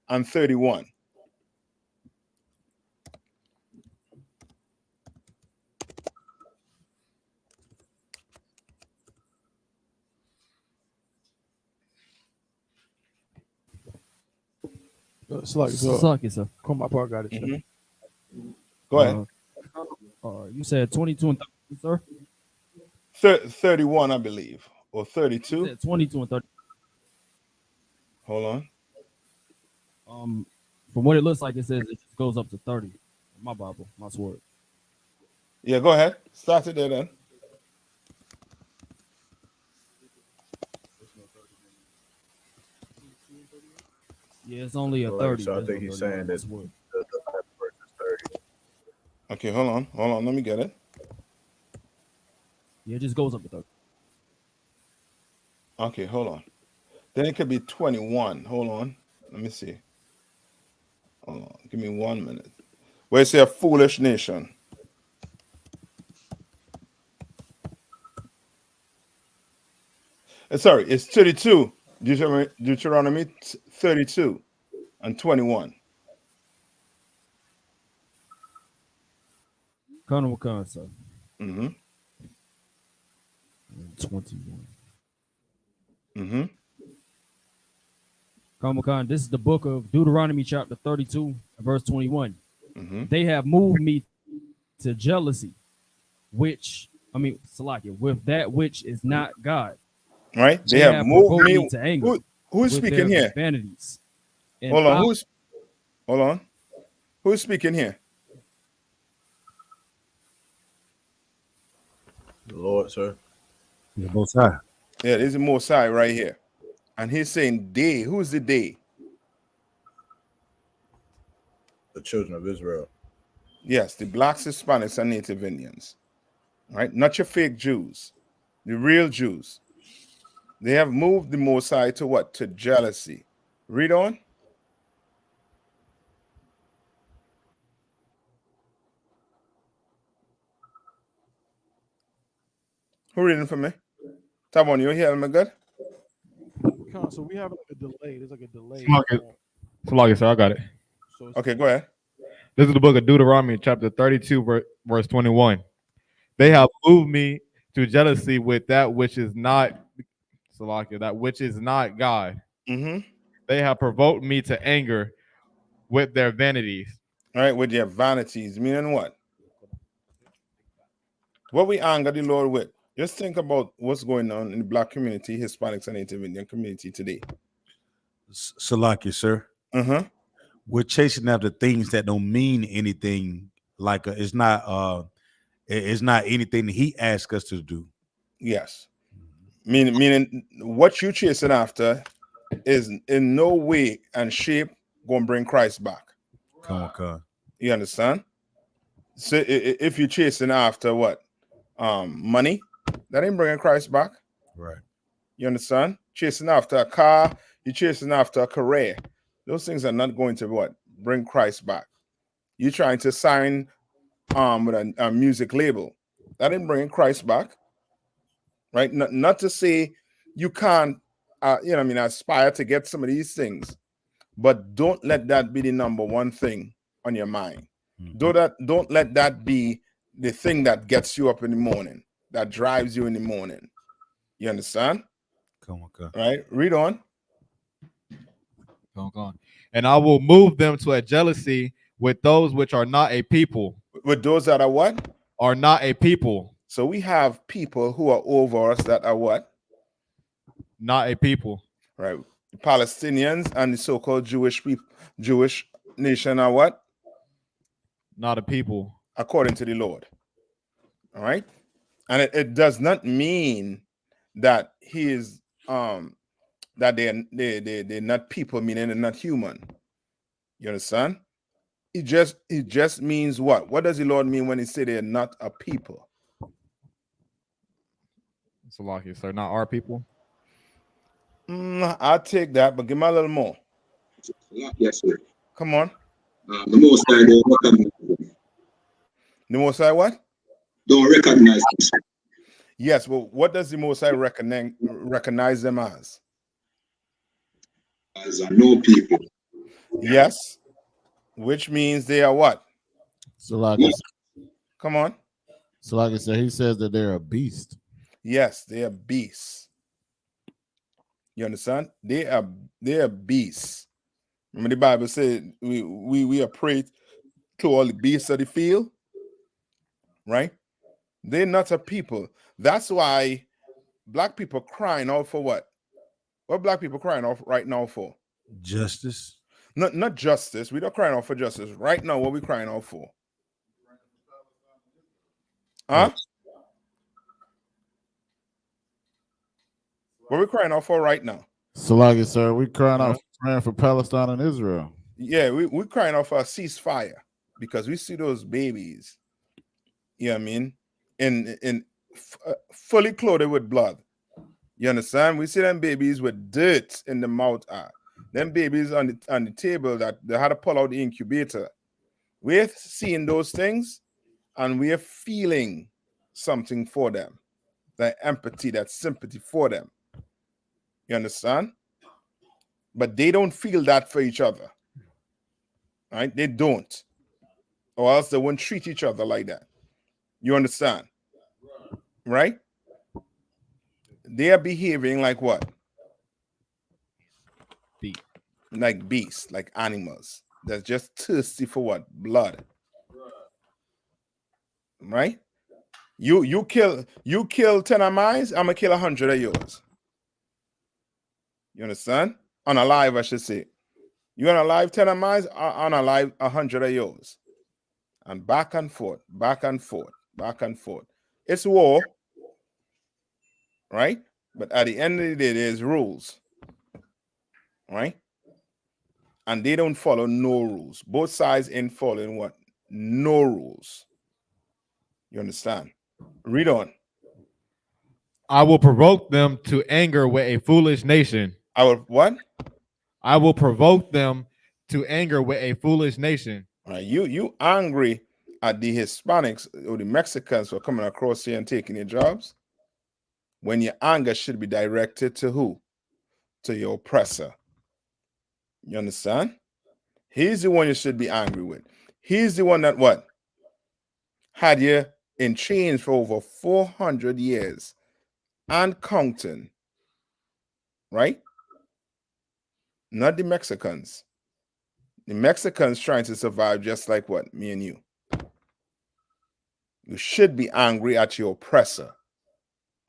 and 31. Suck it, sir. Come my part got it. Mm-hmm. Go ahead. You said 22 and 30, sir? 31, I believe, or 32. 22 and 30. Hold on. From what it looks like, it says it just goes up to 30. My Bible, my sword. Yeah, go ahead. Start it there then. Yeah, it's only a 30. So I think he's saying that the last verse is 30. Okay, hold on. Let me get it. Yeah, it just goes up to 30. Okay, hold on. Then it could be 21. Hold on. Let me see. Hold on. Give me 1 minute. Where it say a foolish nation. Sorry, it's 32. Deuteronomy 32 and 21. Colonel Wakan, sir. Mm-hmm. 21. Mm-hmm. Colonel Wakan, this is the book of Deuteronomy chapter 32, verse 21. Mm-hmm. They have moved me to jealousy, Salakia, with that which is not God. Right? They have moved me to anger. Who's speaking here? Vanities. Hold on. Hold on. Who's speaking here? The Lord, sir. The Most High. Yeah, there's the Most High right here. And he's saying they. Who's the they? The children of Israel. Yes, the blacks, Hispanics, and Native Indians. Right? Not your fake Jews. The real Jews. They have moved the Most High to what? To jealousy. Read on. Who reading for me? Tabon, you hear me good? So we have like a delay. There's like a delay. Salakia, sir, I got it. Okay, go ahead. This is the book of Deuteronomy, chapter 32, verse 21. They have moved me to jealousy with that which is not Salakia, that which is not God. They have provoked me to anger with their vanities. All right, with their vanities, meaning what? What we anger the Lord with? Just think about what's going on in the Black community, Hispanics, and Native Indian community today. Salakia, sir. We're chasing after things that don't mean anything. Like it's not anything that He asked us to do. Yes, meaning what you chasing after is in no way and shape going to bring Christ back. Come on. You understand? So if you're chasing after what? Money, that ain't bringing Christ back. Right. You understand? Chasing after a car, you're chasing after a career. Those things are not going to what? Bring Christ back. You're trying to sign with a music label. That ain't bringing Christ back. Right? Not to say you can't aspire to get some of these things, but don't let that be the number one thing on your mind. Don't let that be the thing that gets you up in the morning, that drives you in the morning. You understand? Come on. Right? Read on. Come on. And I will move them to a jealousy with those which are not a people. With those that are what? Are not a people. So we have people who are over us that are what? Not a people. Right. The Palestinians and the so-called Jewish nation are what? Not a people. According to the Lord. All right. And it does not mean that he is that they're not people, meaning they're not human. You understand? It just means what? What does the Lord mean when he say they're not a people? It's a lot here, sir. Not our people. I'll take that, but give me a little more. Yes, sir. Come on. The Most High don't recognize them. The Most High what? Don't recognize them, sir. Yes, well, what does the Most High recognize them as? As a no people. Yes, which means they are what? So like, come on. So like I said, he says that they're a beast. Yes, they are beasts. You understand? They are beasts. Remember the Bible said we are prey to all the beasts of the field, right? They're not a people. That's why black people crying out for what? What black people crying out right now for? Justice. Not justice. We're not crying out for justice. Right now, what we crying out for? Huh? What we crying out for right now? So like it, sir, we crying out praying for Palestine and Israel. Yeah, we crying out for a ceasefire because we see those babies. You know what I mean? In fully clothed with blood. You understand? We see them babies with dirt in the mouth. Them babies on the table that they had to pull out the incubator. We're seeing those things and we're feeling something for them. That empathy, that sympathy for them. You understand? But they don't feel that for each other. Right? They don't. Or else they wouldn't treat each other like that. You understand? Right? They are behaving like what? Like beasts, like animals. That's just thirsty for what? Blood. Right? You kill 10 of mine, I'm gonna kill 100 of yours. You understand? Unalive, I should say. You unalive 10 of mine, unalive 100 of yours. And back and forth, back and forth, back and forth. It's war, right? But at the end of the day, there's rules, right? And they don't follow no rules. Both sides ain't following what? No rules. You understand? Read on. I will provoke them to anger with a foolish nation. I will what? I will provoke them to anger with a foolish nation. All right, you angry at the Hispanics or the Mexicans who are coming across here and taking your jobs? When your anger should be directed to who? To your oppressor. You understand? He's the one you should be angry with. He's the one that what? Had you in chains for over 400 years and counting, right? Not the Mexicans. The Mexicans trying to survive just like what? Me and you. You should be angry at your oppressor,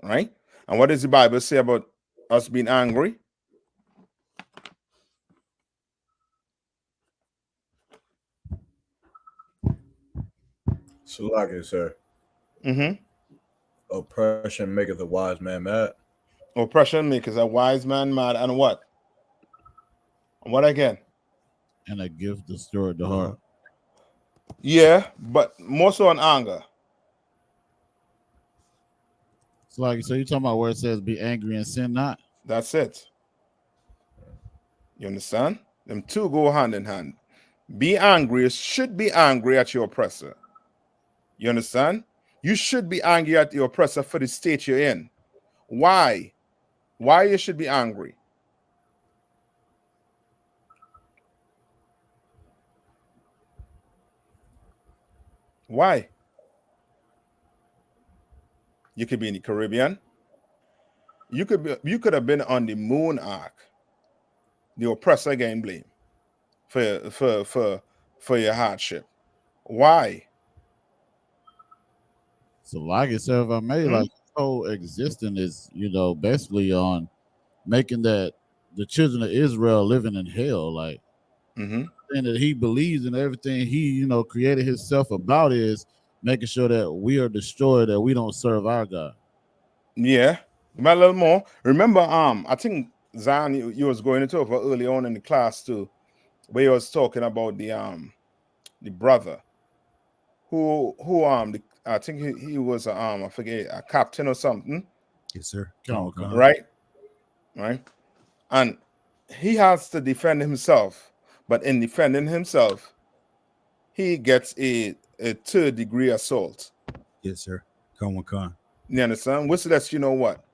right? And what does the Bible say about us being angry? Salaki, sir. Mm-hmm. Oppression maketh a wise man mad. Oppression maketh a wise man mad, and what? And what again? And a gift destroyed the heart. Yeah, but more so on anger. So you're talking about where it says be angry and sin not? That's it. You understand? Them two go hand in hand. Be angry, should be angry at your oppressor. You understand? You should be angry at your oppressor for the state you're in. Why? Why you should be angry? Why? You could be in the Caribbean. You could have been on the moon ark. The oppressor getting blamed for your hardship. Why? So like itself, I made like whole existence is, basically on making that the children of Israel living in hell, like and that he believes in everything he, created himself about is making sure that we are destroyed, that we don't serve our God. Yeah, a little more. Remember, I think Zion, you was going into it early on in the class too, where you was talking about the brother who I think he was I forget, a captain or something. Yes, sir. Right, and he has to defend himself, but in defending himself, he gets a 3rd-degree assault. Yes, sir. Come on. You understand? Which lets you know what?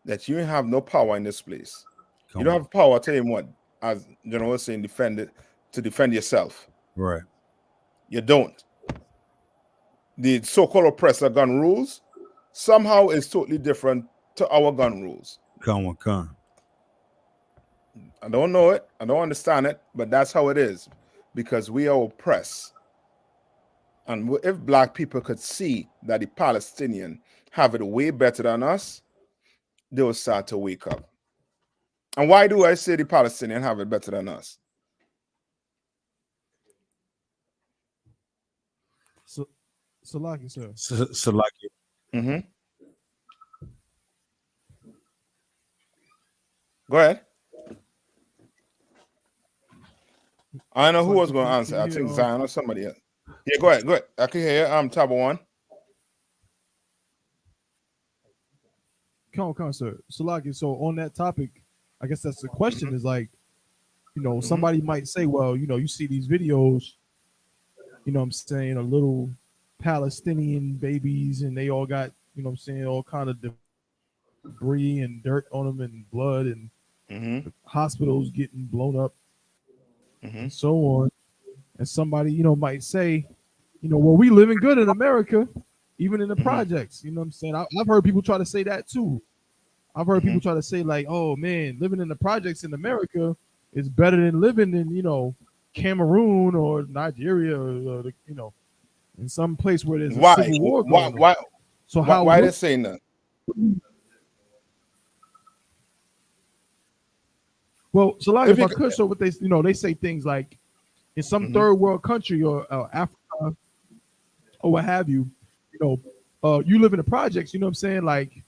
That you have no power in this place. You don't have power. Tell him what, as General was saying, to defend yourself. Right. You don't. The so-called oppressor gun rules somehow is totally different to our gun rules. Come on. I don't know it. I don't understand it, but that's how it is because we are oppressed. And if black people could see that the Palestinian have it way better than us, they will start to wake up. And why do I say the Palestinian have it better than us? Salaki, sir. Salaki. Mm-hmm. Go ahead. I know who was going to answer. I think Zion or somebody else. Yeah, go ahead. I can hear you. I'm Tabo One. Come on, sir. Salaki, so on that topic, I guess that's the question is like, somebody might say, well, you see these videos, I'm saying, a little Palestinian babies and they all got, I'm saying, all kind of debris and dirt on them and blood and hospitals getting blown up and so on. And somebody, might say, well, we living good in America, even in the projects. You know what I'm saying? I've heard people try to say that too. I've heard people try to say like, oh man, living in the projects in America is better than living in, Cameroon or Nigeria or in some place where there's a civil war going on. So why they saying that? Well, so like if I could, so what they, they say things like in some third world country or Africa or what have you, you live in the projects, you know what I'm saying? Like,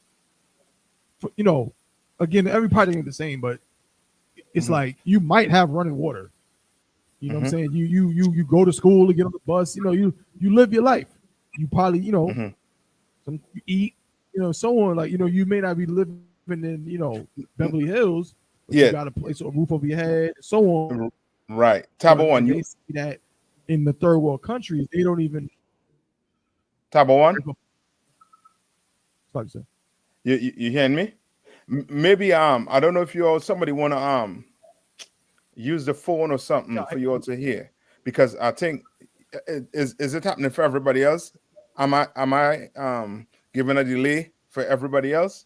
again, every project ain't the same, but it's like you might have running water. You know what I'm saying? You go to school to get on the bus, you live your life. You probably, you eat, so on. Like, you may not be living in, Beverly Hills, but you got a place or a roof over your head, so on. Right. Tabo One, they see that in the third world countries, they don't even. Tabo One. Sorry, sir. You hearing me? Maybe I don't know if somebody want to use the phone or something for you all to hear, because I think is it happening for everybody else? Am I giving a delay for everybody else?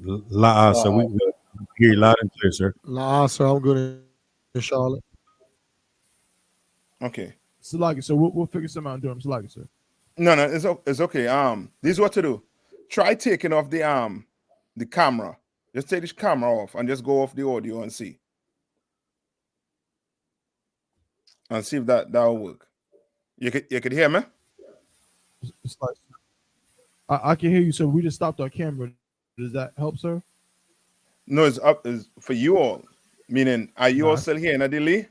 So we hear you loud and clear, sir. Nah, sir, I'm good in Charlotte. Okay. Salaki, so we'll figure something out in Durham. Salaki, sir. No, it's okay. This is what to do. Try taking off the camera. Just take this camera off and just go off the audio and see. And see if that'll work. You could hear me? It's like, I can hear you, sir. We just stopped our camera. Does that help, sir? No, it's up. Is for you all. Meaning, are you all still hearing a delay?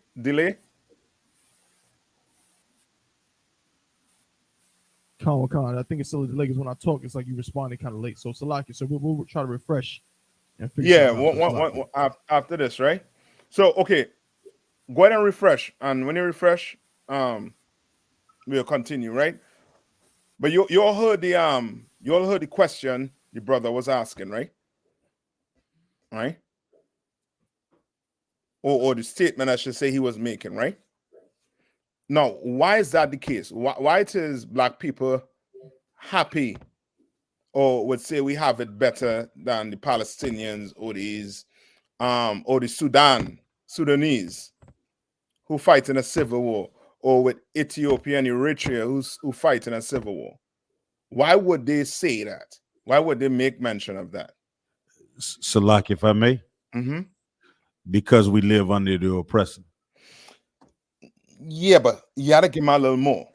Con. I think it's still a delay because when I talk, it's like you responded kind of late. So Salaki, so we'll try to refresh and figure one after this, right? So okay, go ahead and refresh, and when you refresh, we'll continue, right? But you all heard the question the brother was asking, right? Right? Or the statement I should say he was making, right? Now, why is that the case? Why it is black people happy or would say we have it better than the Palestinians or the Sudanese who fight in a civil war, or with Ethiopia and Eritrea who fight in a civil war? Why would they say that? Why would they make mention of that? Salaki, if I may. Mm-hmm. Because we live under the oppressor. Yeah, but you gotta give me a little more.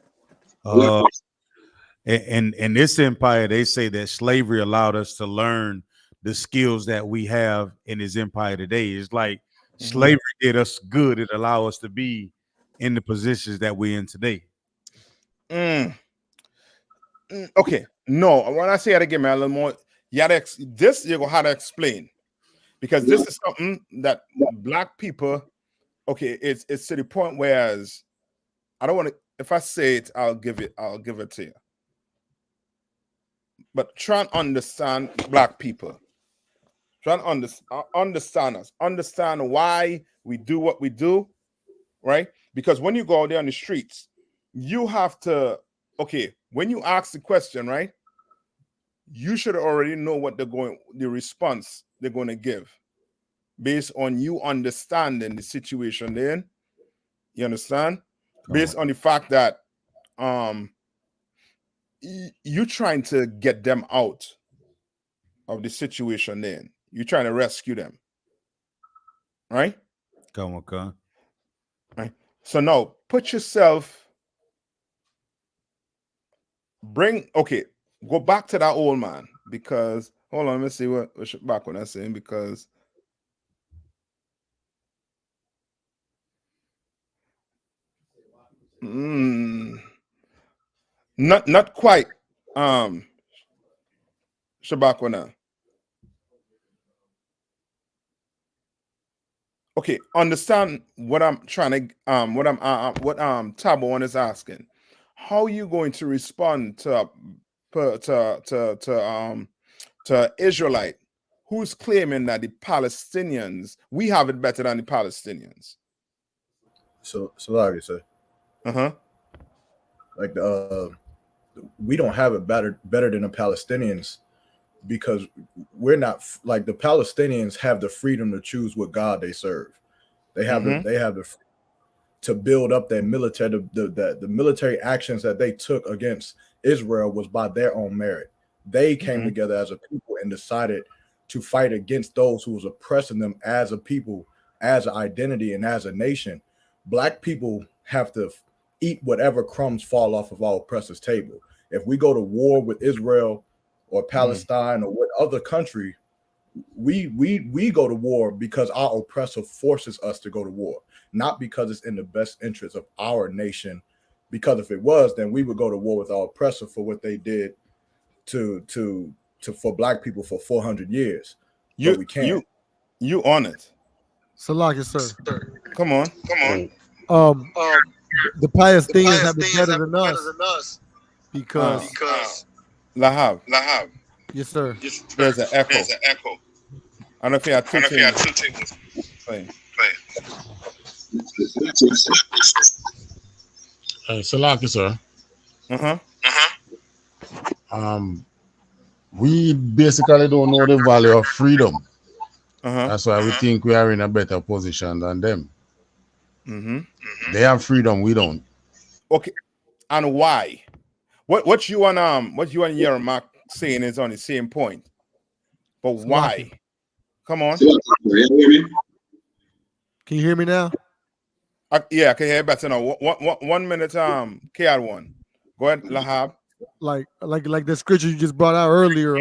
And this empire, they say that slavery allowed us to learn the skills that we have in this empire today. It's like slavery did us good. It allowed us to be in the positions that we're in today. Okay, no. When I say you gotta give me a little more, you're gonna have to explain, because this is something that black people. Okay, it's to the point whereas I don't want to. If I say it, I'll give it to you. But try and understand black people. Try and understand us. Understand why we do what we do, right? Because when you go out there on the streets, you have to. Okay, when you ask the question, right, you should already know what the response they're going to give, based on you understanding the situation they're in. You understand? Based on the fact that you're trying to get them out of the situation they're in. You're trying to rescue them. Right? Come on. Right. So now put yourself. Go back to that old man, because hold on, let's see what back when I'm saying, because not quite Shabakwana. Okay, understand what I'm trying to what Tabo one is asking. How are you going to respond to Israelite who's claiming that the Palestinians, we have it better than the Palestinians? So like I said, like we don't have it better than the Palestinians, because we're not like the Palestinians have the freedom to choose what God they serve. They have the to build up their military. The military actions that they took against Israel was by their own merit. They came together as a people and decided to fight against those who was oppressing them as a people, as an identity, and as a nation. Black people have to eat whatever crumbs fall off of our oppressor's table. If we go to war with Israel or Palestine or what other country, we go to war because our oppressor forces us to go to war, not because it's in the best interest of our nation. Because if it was, then we would go to war with our oppressor for what they did for black people for 400 years. But we can't. You on it. Salaki, sir. Come on. The Palestinians have it better than us because Lahab. Yes, sir. There's an echo. I don't know if you have two things. Play. Salaki, sir. Uh-huh. We basically don't know the value of freedom. Uh-huh. That's why we think we are in a better position than them. Mm-hmm. They have freedom, we don't. Okay. And why? What you and Yermak saying is on the same point. But why? Come on. Can you hear me? Can you hear me now? Yeah, I can hear better now. 1 minute, KR1. Go ahead, Lahab. Like the scripture you just brought out earlier.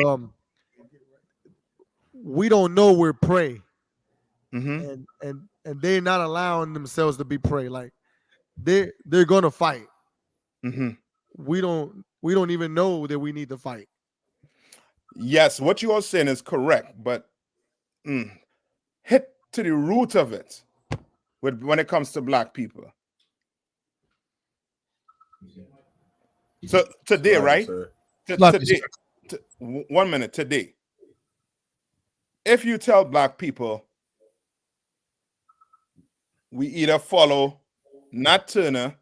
We don't know we're prey, and they're not allowing themselves to be prey. Like they're gonna fight. We don't even know that we need to fight. Yes, what you are saying is correct, but hit to the root of it when it comes to black people. So today, right? Today, 1 minute, today. If you tell black people we either follow Nat Turner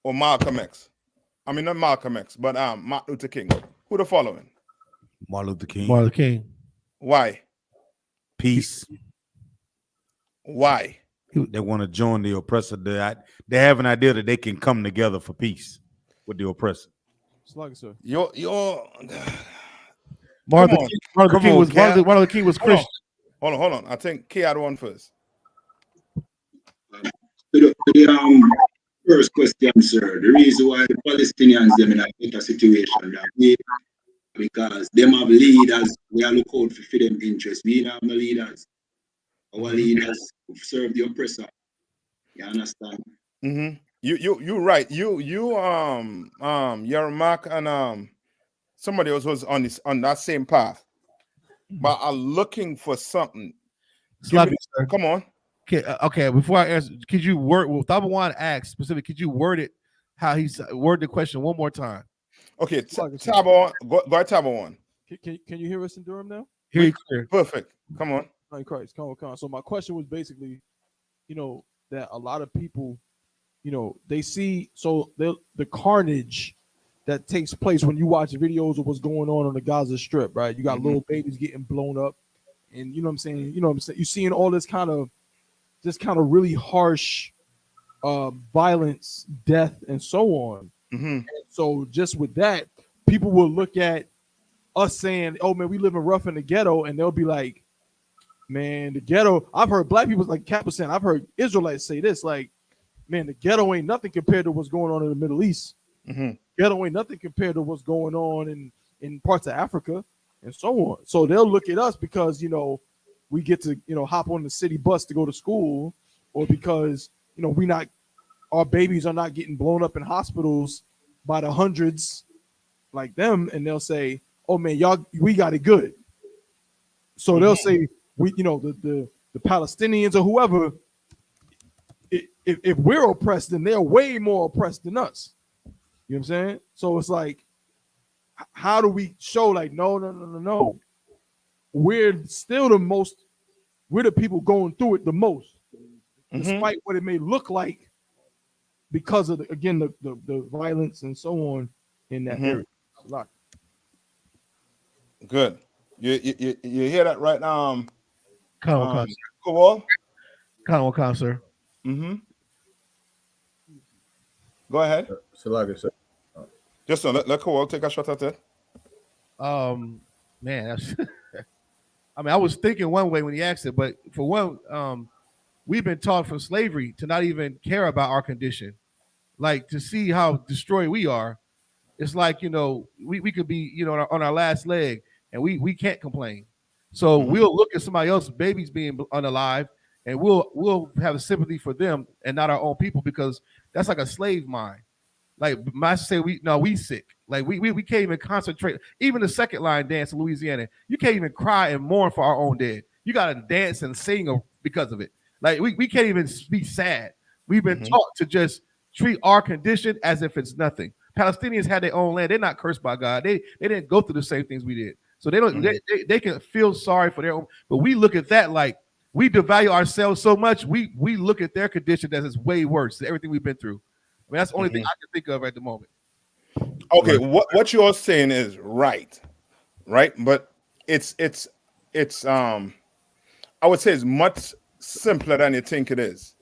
or Malcolm X. I mean, not Malcolm X, but Martin Luther King. Who the following? Martin Luther King. Martin Luther King. Why? Peace. Why? They want to join the oppressor. They have an idea that they can come together for peace with the oppressor. Slug, sir. You're Martin Luther King was Christian. Hold on. I think K had one first. To the first question, sir, the reason why the Palestinians them in a better situation than we, because them have leaders, we are look out for them interests. We don't have no leaders. Our leaders serve the oppressor. You understand? Mm-hmm. You right. Yermak and somebody else was on that same path, but are looking for something. Come on. Okay, before I answer, could you word? Well, Tabawan asked specifically. Could you word it how he word the question one more time? Okay, Tabawan, go Tabawan. Can you hear us in Durham now? Hear you clear. Perfect. Come on. Like Christ, come on. So my question was basically, that a lot of people, they see the carnage that takes place when you watch videos of what's going on the Gaza Strip, right? You got little babies getting blown up, and you know what I'm saying. You're seeing all this kind of really harsh violence, death, and so on. And so just with that, people will look at us saying, "Oh man, we live in rough in the ghetto," and they'll be like, "Man, the ghetto." I've heard black people, like Cap was saying, I've heard Israelites say this, like, "Man, the ghetto ain't nothing compared to what's going on in the Middle East. Ghetto ain't nothing compared to what's going on in parts of Africa," and so on. So they'll look at us because we get to hop on the city bus to go to school, or because our babies are not getting blown up in hospitals by the hundreds like them, and they'll say, "Oh man, we got it good." So they'll say, "We, the Palestinians or whoever, if we're oppressed, then they're way more oppressed than us." You know what I'm saying? So it's like, how do we show like, no, we're still we're the people going through it the most, despite what it may look like, because of the violence and so on in that area. Good. You hear that right now? Kowal, sir. Go ahead. Just let Kowal take a shot at it. Man, I mean, I was thinking one way when he asked it, but for one, we've been taught from slavery to not even care about our condition, like to see how destroyed we are. It's like we could be on our last leg, and we can't complain. So we'll look at somebody else's babies being unalive, and we'll have a sympathy for them and not our own people, because that's like a slave mind. Like I say, we sick. Like we can't even concentrate. Even the second line dance in Louisiana, you can't even cry and mourn for our own dead. You gotta dance and sing because of it. Like we can't even be sad. We've been taught to just treat our condition as if it's nothing. Palestinians had their own land. They're not cursed by God. They didn't go through the same things we did. So they don't. They can feel sorry for their own. But we look at that like we devalue ourselves so much. We look at their condition as it's way worse than everything we've been through. I mean, that's the only thing I can think of at the moment. Okay, what you're saying is right, but it's I would say it's much simpler than you think it is.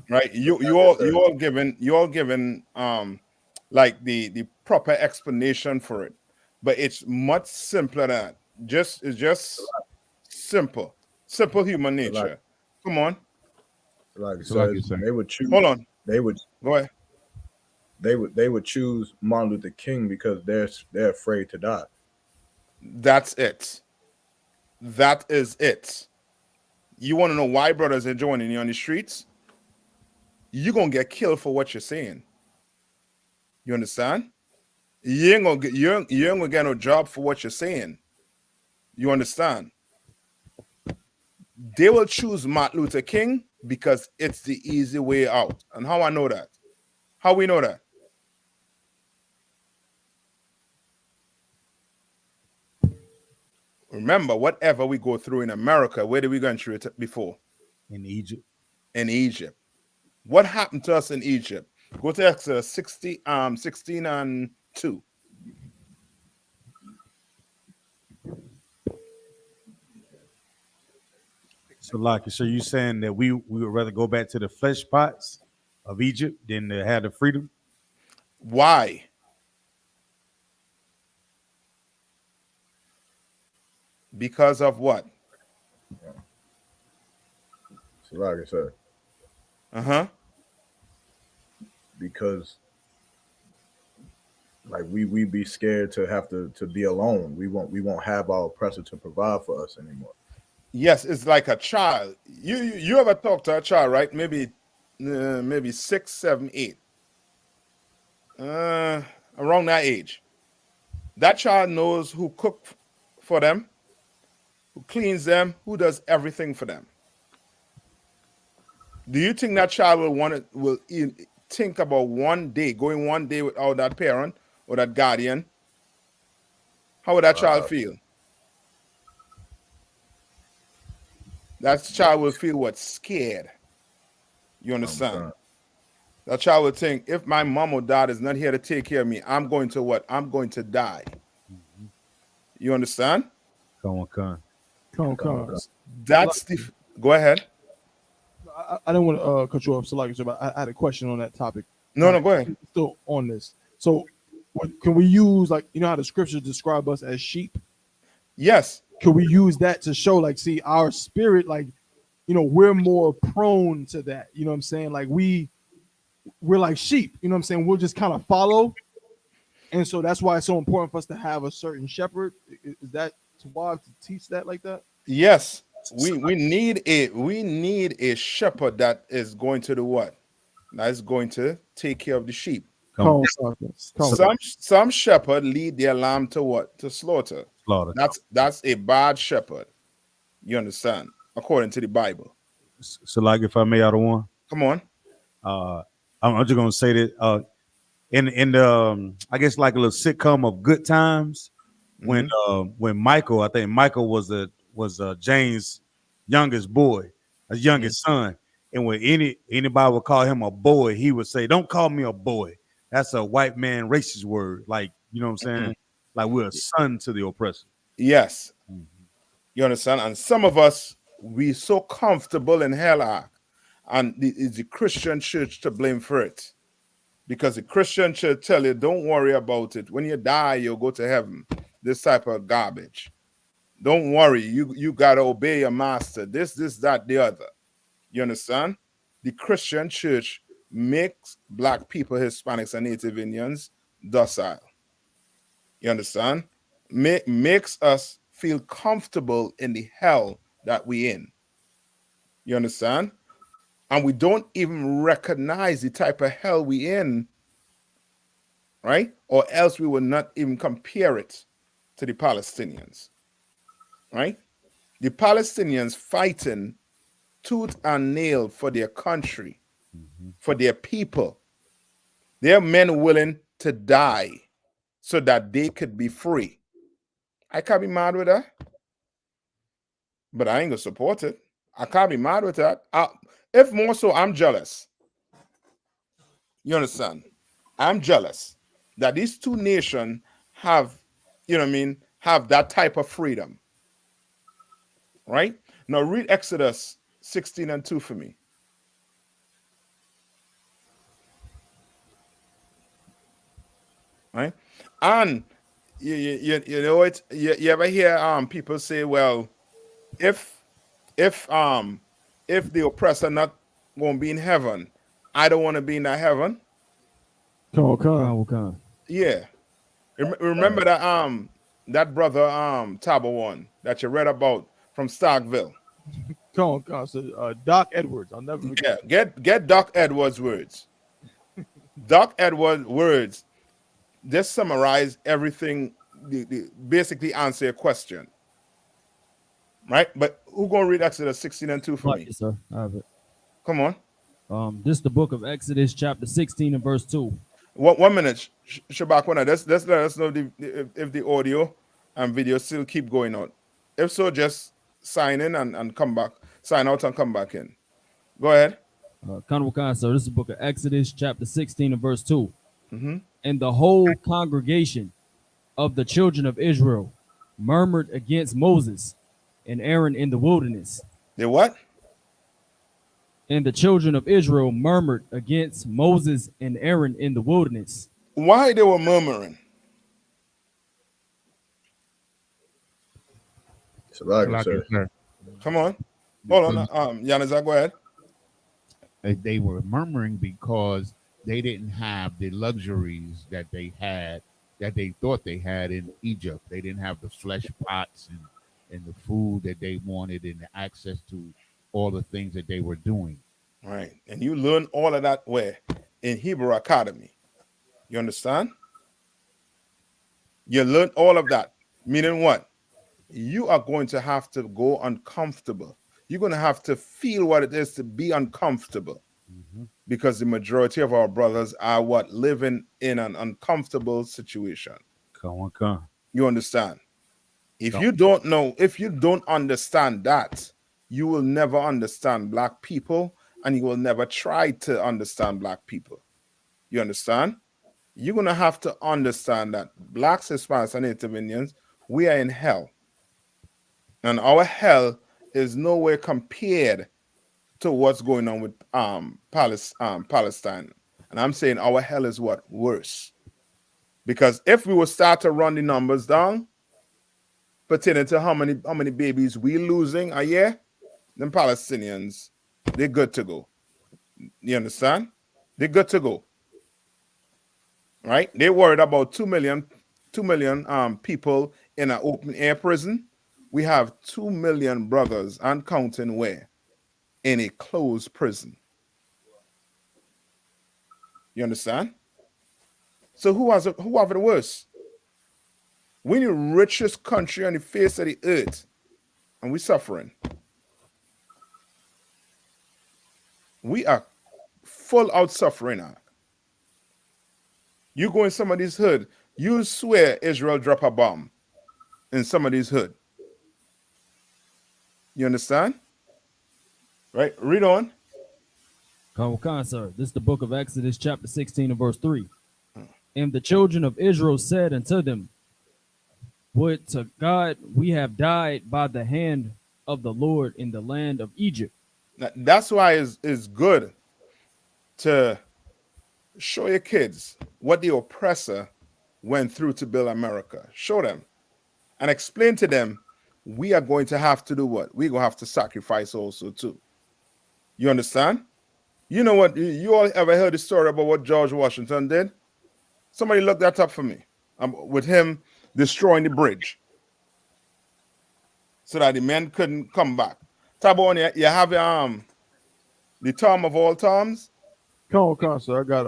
Right? You all given like the proper explanation for it, but it's much simpler than that. It's just simple human nature. Come on. Like they would choose. Hold on. They would go ahead. They would choose Martin Luther King because they're afraid to die. That's it. That is it. You want to know why brothers are joining you on the streets? You're gonna get killed for what you're saying. You understand? You ain't gonna get no job for what you're saying. You understand? They will choose Martin Luther King because it's the easy way out. And how I know that? How we know that? Remember, whatever we go through in America, where did we go through it before? In Egypt. In Egypt. What happened to us in Egypt? Go to Exodus 16 and 2. So you saying that we would rather go back to the flesh pots of Egypt than to have the freedom? Why? Because of what? So like I said. Because like we be scared to have to be alone. We won't have our oppressor to provide for us anymore. Yes, it's like a child. You ever talk to a child, right? Maybe 6, 7, 8. Around that age. That child knows who cook for them, who cleans them, who does everything for them. Do you think that child will think about going one day without that parent or that guardian? How would that child feel? That child will feel what? Scared. You understand? That child will think, if my mom or dad is not here to take care of me, I'm going to what? I'm going to die. You understand? Come on. That's the. Go ahead. I don't want to cut you off, so but I had a question on that topic. No, go ahead. Still on this. So, can we use, like, you know how the scriptures describe us as sheep? Yes. Can we use that to show, like, see, our spirit, like, you know, we're more prone to that. You know what I'm saying? Like, we're like sheep. You know what I'm saying? We'll just kind of follow. And so that's why it's so important for us to have a certain shepherd. Is that why to teach that like that? Yes. We need a shepherd that is going to do what? That is going to take care of the sheep. Some shepherd lead their lamb to what? To slaughter. That's a bad shepherd. You understand? According to the Bible. So like, if I may, out of one. Come on. I'm just gonna say that in the I guess like a little sitcom of Good Times, when Michael, I think Michael was James' youngest boy, his youngest son, and when anybody would call him a boy, he would say, "Don't call me a boy. That's a white man racist word." Like, you know what I'm saying? Like, we're a son to the oppressor. Yes. You understand? And some of us, we so comfortable in hell, and it's the Christian church to blame for it. Because the Christian church tell you, don't worry about it. When you die, you'll go to heaven. This type of garbage. Don't worry. You got to obey your master. This, that, the other. You understand? The Christian church makes black people, Hispanics, and Native Indians docile. You understand? Makes us feel comfortable in the hell that we're in. You understand? And we don't even recognize the type of hell we're in, right? Or else we will not even compare it to the Palestinians, right? The Palestinians fighting tooth and nail for their country, for their people. They're men willing to die so that they could be free. I can't be mad with that, but I ain't gonna support it. I can't be mad with that. If more so, I'm jealous. You understand? I'm jealous that these two nations have, you know what I mean, have that type of freedom. Right? Now read Exodus 16:2 for me. Right? And you know it, you ever hear people say, well, if the oppressor not gonna be in heaven, I don't want to be in that heaven. Yeah. Remember that brother Tabo one that you read about from Starkville. Come on. So, Doc Edwards. I'll never forget. Yeah, get Doc Edwards' words. Doc Edwards' words just summarize everything, basically answer your question. Right? But who gonna read Exodus 16:2 for me? Yes, sir. I have it. Come on. This is the book of Exodus, chapter 16 and verse 2. 1 minute, Shabak. Let's let us know if the audio and video still keep going on. If so, just sign in and come back. Sign out and come back in. Go ahead. Sir, this is the book of Exodus, chapter 16 and verse 2. Mm-hmm. And the whole congregation of the children of Israel murmured against Moses and Aaron in the wilderness. They what? And the children of Israel murmured against Moses and Aaron in the wilderness. Why they were murmuring? Sir. Come on. Hold on. Yanazak, go ahead. They were murmuring because they didn't have the luxuries that they had, that they thought they had in Egypt. They didn't have the flesh pots and the food that they wanted and the access to all the things that they were doing. Right. And you learn all of that where? In Hebrew Academy. You understand? You learn all of that. Meaning what? You are going to have to go uncomfortable. You're going to have to feel what it is to be uncomfortable. Mm-hmm. Because the majority of our brothers are living in an uncomfortable situation. Come on. You understand? If you don't know, if you don't understand that, you will never understand black people, and you will never try to understand black people. You understand? You're going to have to understand that blacks, Hispanics, and Native Indians, we are in hell. And our hell is nowhere compared to what's going on with Palestine. And I'm saying our hell is what? Worse. Because if we would start to run the numbers down, pertaining to how many babies we losing a year, them Palestinians, they're good to go. You understand? They're good to go. Right? They worried about 2 million people in an open air prison. We have 2 million brothers and counting where? In a closed prison. You understand? So who have it worse? We're the richest country on the face of the earth, and we're suffering. We are full out suffering now. You go in somebody's hood, you swear Israel drop a bomb in somebody's hood. You understand? Right? Read on. Sir, this is the book of Exodus, chapter 16 and verse 3. And the children of Israel said unto them, would to God we have died by the hand of the Lord in the land of Egypt. That's why it's good to show your kids what the oppressor went through to build America. Show them and explain to them we are going to have to do what? We're going to have to sacrifice also too. You understand? You know what? You all ever heard the story about what George Washington did? Somebody look that up for me. With him destroying the bridge so that the men couldn't come back. Tabon, you have the Tom of all Toms? Come on, sir. I got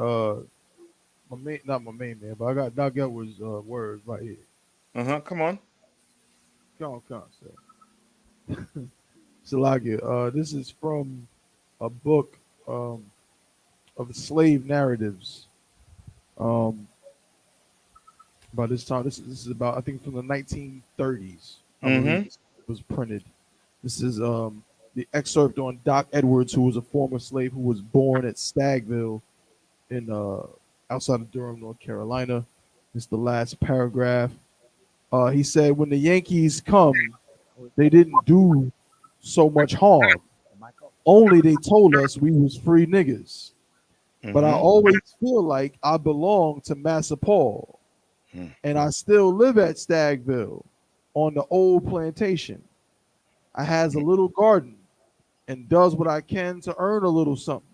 not my main man, but I got Doc Edwards' words right here. Come on. Come on, sir. Salagia, this is from a book of slave narratives. By this time, this is about, I think, from the 1930s. I believe it was printed. This is the the excerpt on Doc Edwards, who was a former slave who was born at Stagville in outside of Durham, North Carolina. It's the last paragraph. He said, when the Yankees come, they didn't do so much harm. Only they told us we was free niggas. But I always feel like I belong to Massa Paul. And I still live at Stagville on the old plantation. I has a little garden and does what I can to earn a little something.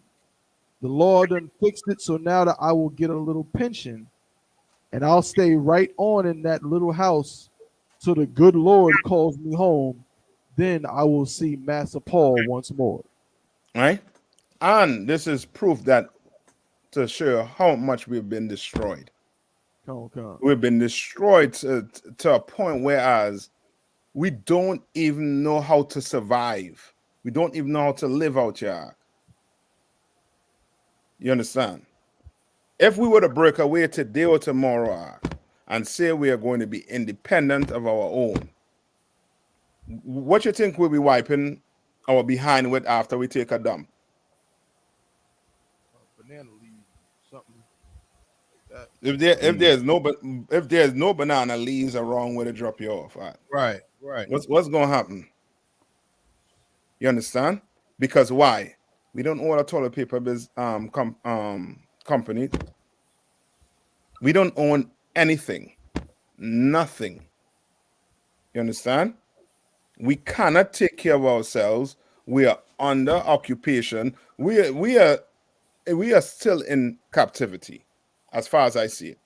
The law done fixed it so now that I will get a little pension and I'll stay right on in that little house till the good Lord calls me home. Then I will see Massa Paul once more. Right? And this is proof that to show how much we've been destroyed. Come on. We've been destroyed to a point whereas we don't even know how to survive. We don't even know how to live out here. You understand? If we were to break away today or tomorrow and say we are going to be independent of our own, what you think we'll be wiping our behind with after we take a dump? Banana leaf, something like that. If there's no banana leaves around where to drop you off, right. What's going to happen? You understand? Because why? We don't own a toilet paper company. We don't own anything, nothing. You understand? We cannot take care of ourselves. We are under occupation. We are still in captivity, as far as I see it.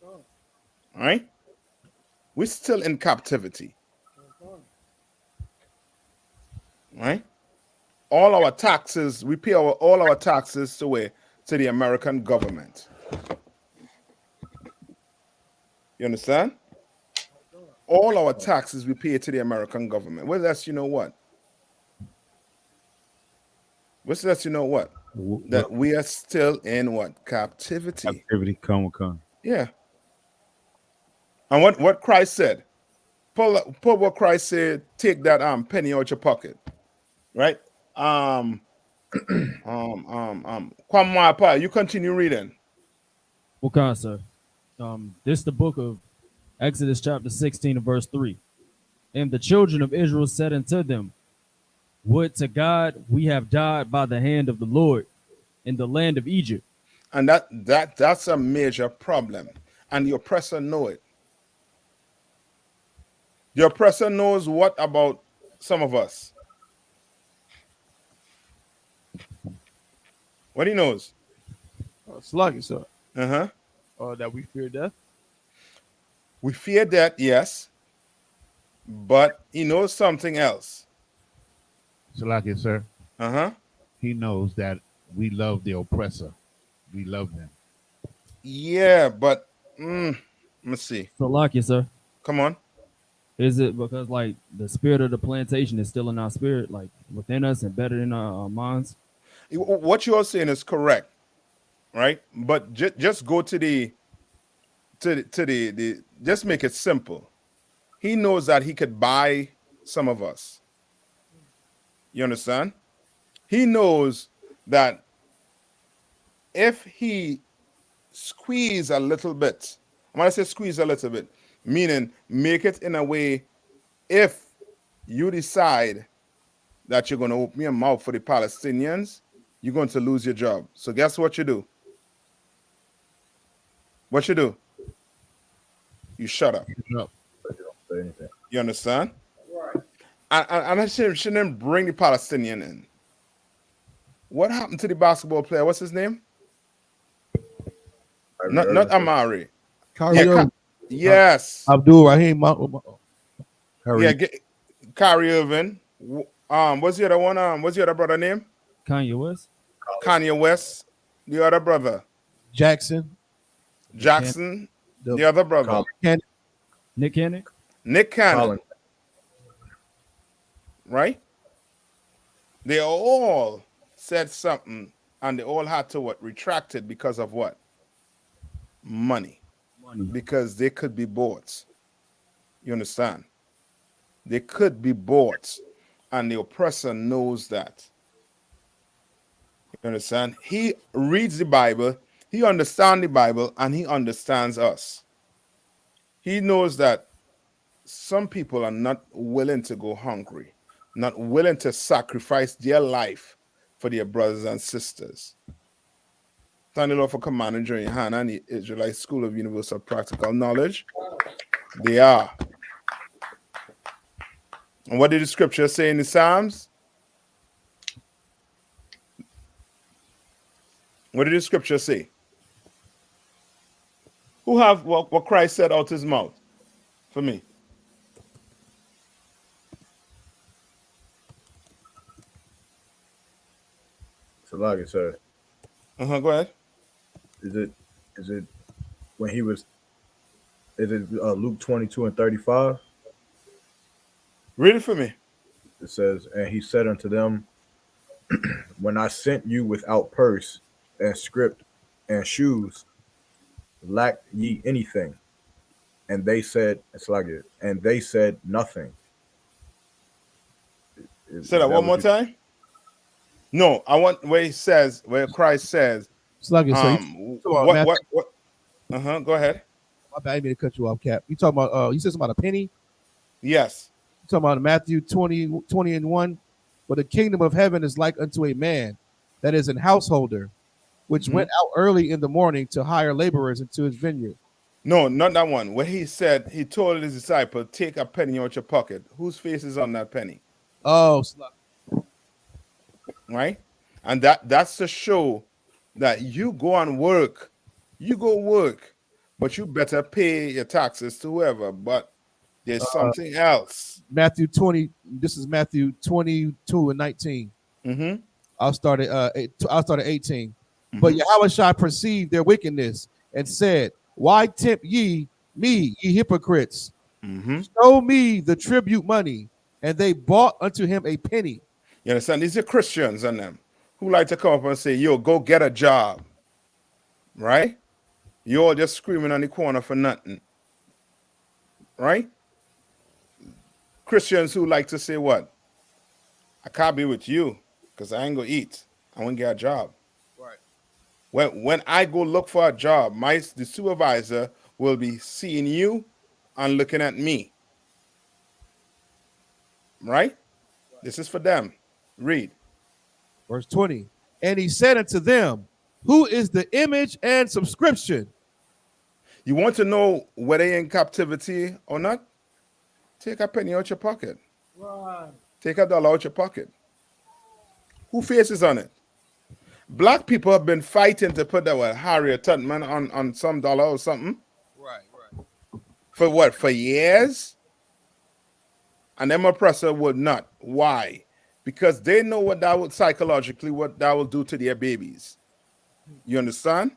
All right? We're still in captivity. Right? All our taxes, we pay all our taxes to the American government. You understand? All our taxes we pay to the American government. Well, that's you know what? What's that? You know what? That we are still in what? Captivity. Come. Yeah. And what Christ said. Pull what Christ said. Take that penny out your pocket. Right? Kwamwapa, you continue reading. Okay, sir. This is the book of Exodus chapter 16 and verse 3. And the children of Israel said unto them, would to God we have died by the hand of the Lord in the land of Egypt. And that's a major problem. And the oppressor know it. The oppressor knows what about some of us? What he knows? Sluggy, sir. That we fear death. We fear death, yes. But he knows something else. Salaki, sir. Uh-huh. He knows that we love the oppressor. We love them. Yeah, but let's see. Salaki, sir. Come on. Is it because like the spirit of the plantation is still in our spirit, like within us and better in our minds? What you're saying is correct, right? But just go to the just make it simple. He knows that he could buy some of us. You understand? He knows that if he squeeze a little bit, when I say squeeze a little bit, meaning make it in a way, if you decide that you're going to open your mouth for the Palestinians, you're going to lose your job. So guess what you do? What you do? You shut up. You understand? Right. And I shouldn't bring the Palestinian in. What happened to the basketball player? What's his name? Not Amari. Yes. Abdul Rahim. Kyrie Irving. What's the other one? What's the other brother name? Kanye West. Kanye West. The other brother. Jackson. The other brother. Nick Cannon. Nick Cannon. Right? They all said something and they all had to retract it because of what? Money. Because they could be bought. You understand? They could be bought. and the oppressor knows that. You understand? He reads the Bible, he understands the Bible, and he understands us. He knows that some people are not willing to go hungry, not willing to sacrifice their life for their brothers and sisters. Thank the Lord for commanding during YAHANNA and the Israelite School of Universal Practical Knowledge. They are. And what did the scripture say in the Psalms? What did the scripture say? Who have what Christ said out his mouth for me? So like it said. Go ahead. Is it when he was? Is it Luke 22:35? Read it for me. It says, and he said unto them, when I sent you without purse and script and shoes, lacked ye anything? And they said, it's like it, and they said nothing. Say that one more time. No, I want where he says, where Christ says, so go ahead. My bad, I didn't mean to cut you off, Cap. You talking about you said something about a penny? Yes. You talking about Matthew 20:1? But the kingdom of heaven is like unto a man that is an householder, which went out early in the morning to hire laborers into his vineyard. No, not that one. Where he said, he told his disciple, take a penny out your pocket. Whose face is on that penny? Oh, right? And that's to show that you go and work. You go work, but you better pay your taxes to whoever. But there's something else. Matthew 20. This is Matthew 22:19. I'll start at 18. But Yahushua perceived their wickedness and said, why tempt ye me, ye hypocrites? Show me the tribute money. And they bought unto him a penny. You understand? These are Christians and them who like to come up and say, yo, go get a job. Right? You're all just screaming on the corner for nothing. Right? Christians who like to say what? I can't be with you because I ain't going to eat. I want to get a job. Right. When I go look for a job, the supervisor will be seeing you and looking at me. Right? This is for them. Read. Verse 20. And he said unto them, who is the image and subscription? You want to know whether they're in captivity or not? Take a penny out your pocket. Right. Take $1 out your pocket. Who faces on it? Black people have been fighting to put that Harriet Tubman on some dollar or something. Right. For what? For years? And them oppressor would not. Why? Because they know what that would psychologically, what that will do to their babies. You understand?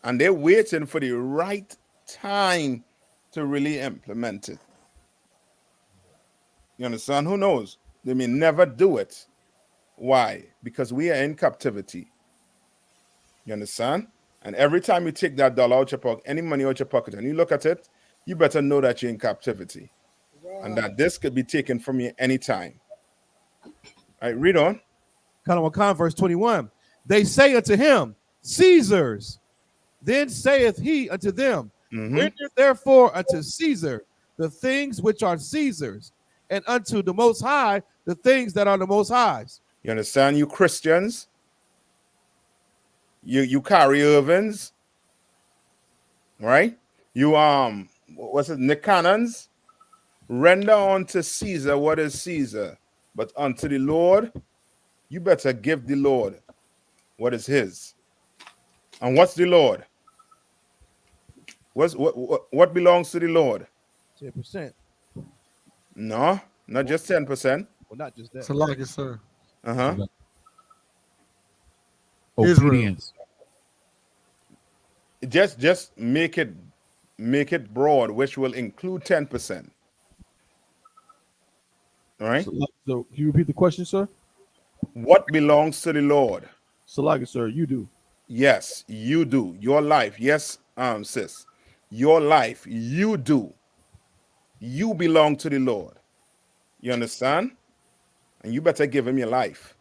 And they're waiting for the right time to really implement it. You understand? Who knows? They may never do it. Why? Because we are in captivity. You understand? And every time you take that dollar out your pocket, any money out your pocket, and you look at it, you better know that you're in captivity. Right. And that this could be taken from you anytime. All right, read on. Verse 21. They say unto him, Caesar's. Then saith he unto them, render therefore unto Caesar the things which are Caesar's, and unto the Most High the things that are the Most High's. You understand, you Christians? You carry ovens, right? You what's it, Nicanans? Render unto Caesar what is Caesar, but unto the Lord, you better give the Lord what is his. And what's the Lord? What belongs to the Lord? 10%. No, not just 10%. Well, not just that. So like it, sir. Obedience. Just make it broad, which will include 10%. All right. So can you repeat the question, sir? What belongs to the Lord? So like it, sir, you do. Yes, you do. Your life. Yes, sis. Your life, you do. You belong to the Lord. You understand? and you better give him your life.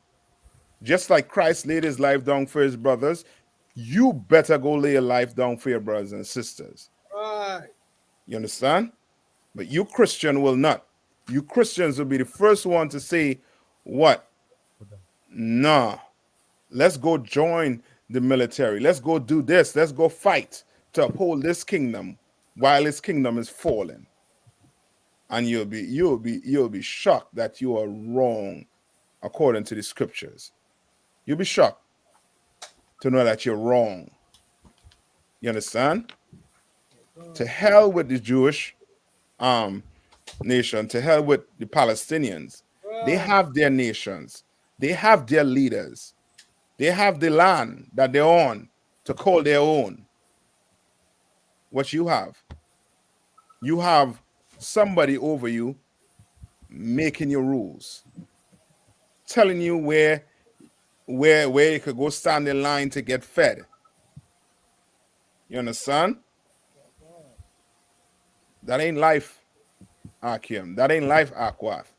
Just like Christ laid his life down for his brothers, you better go lay your life down for your brothers and sisters. Right. You understand? But you Christian will not. You Christians will be the first one to say, what? Nah, let's go join the military. Let's go do this. Let's go fight to uphold this kingdom while his kingdom is falling. And you'll be shocked that you are wrong according to the scriptures. You'll be shocked to know that you're wrong. You understand? To hell with the Jewish nation, to hell with the Palestinians. They have their nations, they have their leaders, they have the land that they're on to call their own. What you have somebody over you making your rules, telling you where you could go stand in line to get fed. You understand? That ain't life, Akim. That ain't life, Aquath.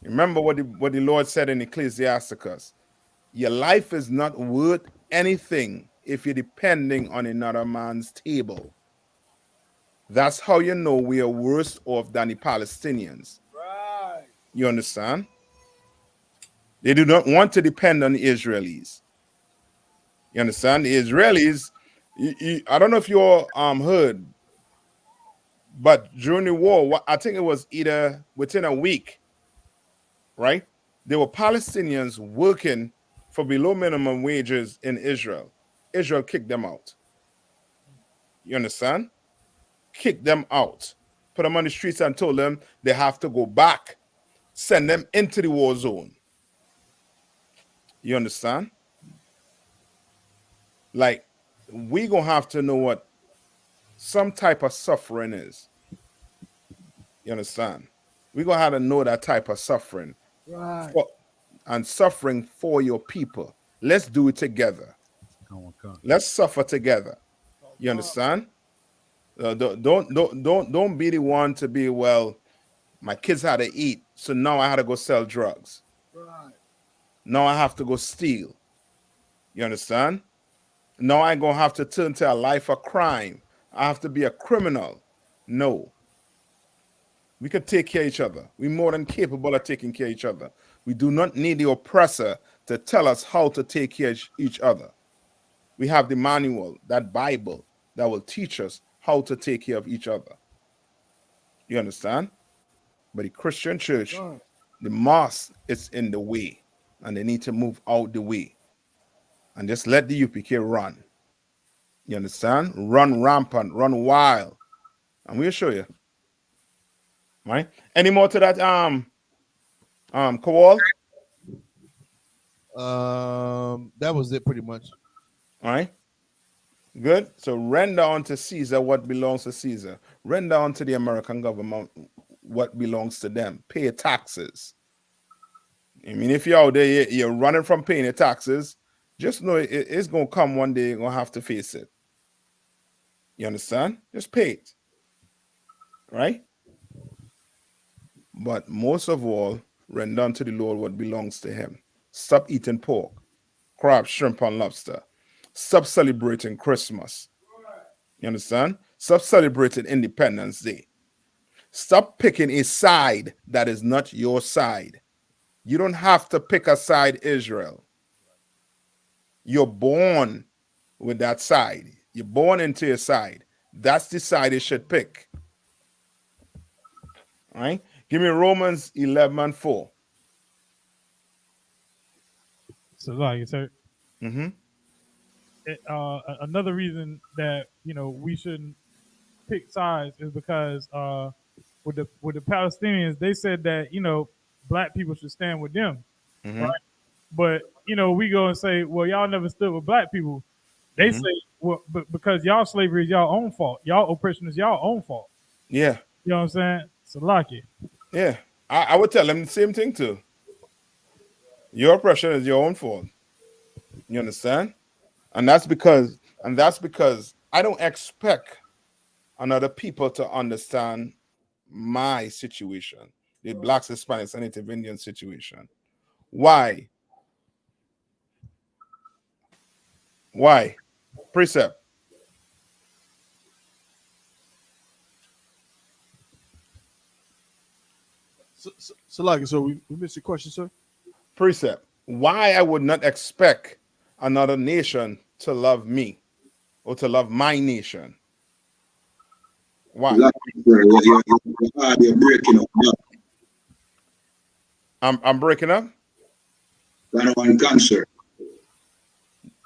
Remember what the Lord said in Ecclesiasticus. Your life is not worth anything if you're depending on another man's table. That's how you know we are worse off than the Palestinians. Right. You understand? They do not want to depend on the Israelis. You understand? The Israelis, I don't know if you all heard, but during the war, I think it was either within a week, right? There were Palestinians working for below minimum wages in Israel. Israel kicked them out. You understand? Kicked them out. Put them on the streets and told them they have to go back. Send them into the war zone. You understand? Like, we gonna have to know what some type of suffering is. You understand? We're gonna have to know that type of suffering. Right. And suffering for your people. Let's do it together. Let's suffer together. You understand? Don't be the one to be, well, my kids had to eat, so now I had to go sell drugs. Right. Now I have to go steal. You understand? Now I'm gonna have to turn to a life of crime. I have to be a criminal. No. We can take care of each other. We're more than capable of taking care of each other. We do not need the oppressor to tell us how to take care of each other. We have the manual, that Bible, that will teach us how to take care of each other. You understand? But the Christian church, the mosque is in the way, and they need to move out the way and just let the UPK run. You understand? Run rampant, run wild, and we'll show you. Right? Any more to that? Kowal? That was it pretty much. All right. Good. So render unto Caesar what belongs to Caesar. Render unto the American government what belongs to them. Pay taxes. I mean, if you're out there, you're running from paying your taxes, just know it's going to come one day. You're going to have to face it. You understand? Just pay it. Right? But most of all, render unto the Lord what belongs to him. Stop eating pork, crab, shrimp, and lobster. Stop celebrating Christmas. You understand? Stop celebrating Independence Day. Stop picking a side that is not your side. You don't have to pick a side, Israel. You're born with that side. You're born into your side. That's the side you should pick. All right? Give me Romans 11:4. So, like you said, Mm-hmm. Another reason that we shouldn't pick sides is because with the Palestinians, they said that black people should stand with them, Mm-hmm. right? But we go and say, well, y'all never stood with black people. They Mhm. say, well, but because y'all slavery is y'all own fault, y'all oppression is y'all own fault. Yeah. You know what I'm saying? So like it. Yeah. I would tell them the same thing too. Your oppression is your own fault. You understand? And that's because I don't expect another people to understand my situation. the blacks, Hispanics, and Native Indian situation. Why? Why? Precept. So we missed your question, sir. Precept. Why I would not expect another nation to love me or to love my nation? Why? You're breaking up. I'm breaking up. One cancer.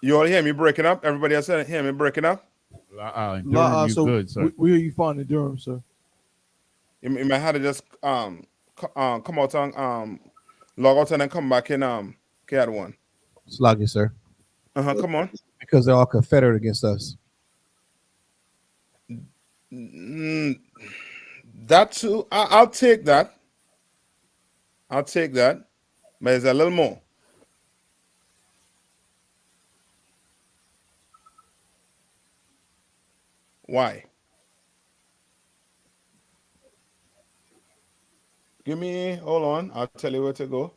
You all hear me breaking up? Everybody else hear me breaking up? Durham, you so good, sir. We hear you fine in Durham, sir. You might have to just come out and log out and then come back in KR1. Sluggy, sir. Come on. Because they're all Confederate against us. That too. I'll take that. I'll take that. But there's a little more. Why? Hold on. I'll tell you where to go.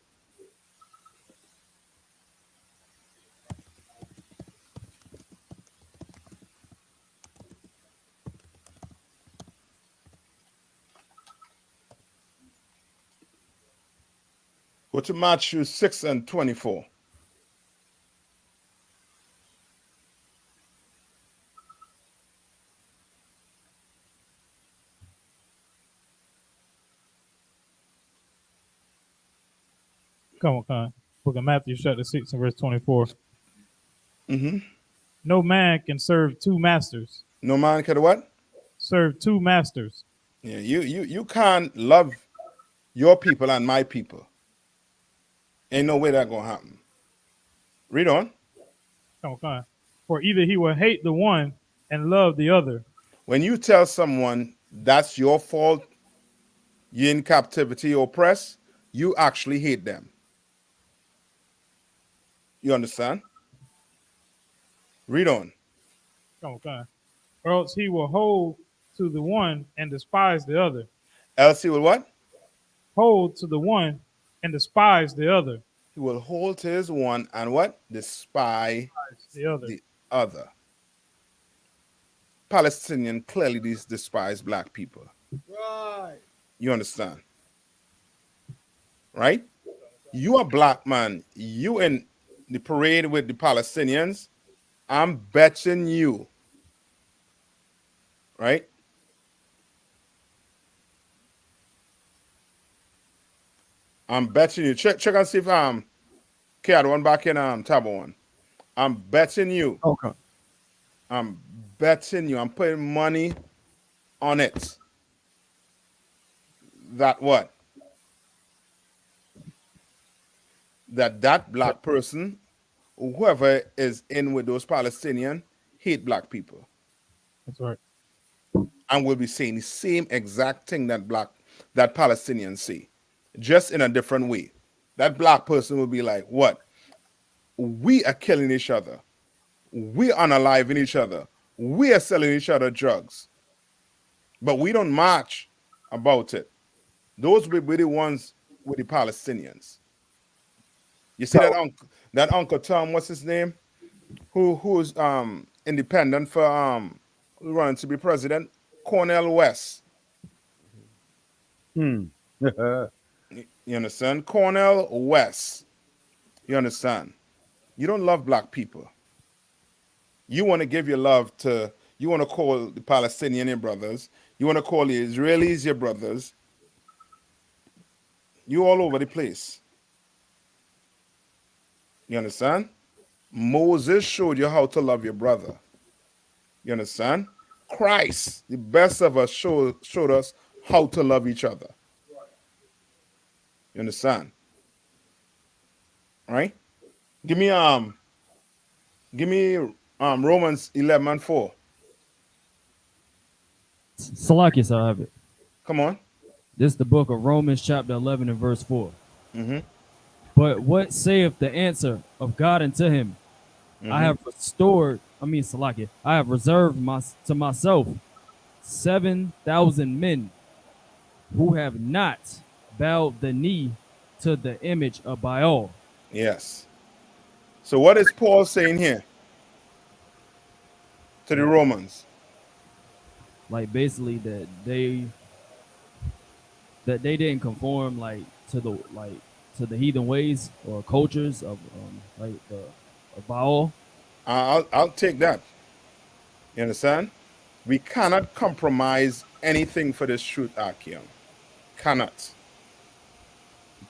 Go to Matthew 6 and 24. Come on. Book of Matthew, chapter 6 and verse 24. Mm-hmm. No man can serve two masters. No man can what? Serve two masters. Yeah, you can't love your people and my people. Ain't no way that gonna happen. Read on. Come on. For either he will hate the one and love the other. When you tell someone that's your fault, you're in captivity, oppressed, you actually hate them. You understand? Read on. Come on. Or else he will hold to the one and despise the other. Else he will what? Hold to the one and despise the other. He will hold to his one and what? Despise the other. Palestinian clearly despise black people. Right. You understand? Right? You a black man. You in the parade with the Palestinians. I'm betting you. Right? I'm betting you. Check and see if K one back in tab one. I'm betting you. Okay. I'm betting you. I'm putting money on it. That what? That black person, whoever is in with those Palestinians, hate black people. That's right. And will be saying the same exact thing that Palestinians say, just in a different way. That black person will be like, what? We are killing each other. We are unaliving each other. We are selling each other drugs. But we don't march about it. Those will be the ones with the Palestinians. You see that Uncle Tom, what's his name? Who's independent for running to be president? Cornel West. You understand? Cornel West. You understand? You don't love black people. You want to give your love to, you want to call the Palestinian your brothers. You want to call the Israelis your brothers. You all over the place. You understand? Moses showed you how to love your brother. You understand? Christ, the best of us, showed us how to love each other. You understand? Right? Give me Romans 11 and 4. Salakis, I have it. Come on. This is the book of Romans chapter 11 and verse 4. Mm-hmm. But what saith the answer of God unto him? Mm-hmm. I have Salaki, I have reserved to myself 7,000 men who have not bowed the knee to the image of Baal. Yes. So what is Paul saying here to the Romans? Like basically that they didn't conform like to the heathen ways or cultures of of Baal. I'll take that. You understand? We cannot compromise anything for this truth, Akim. Cannot.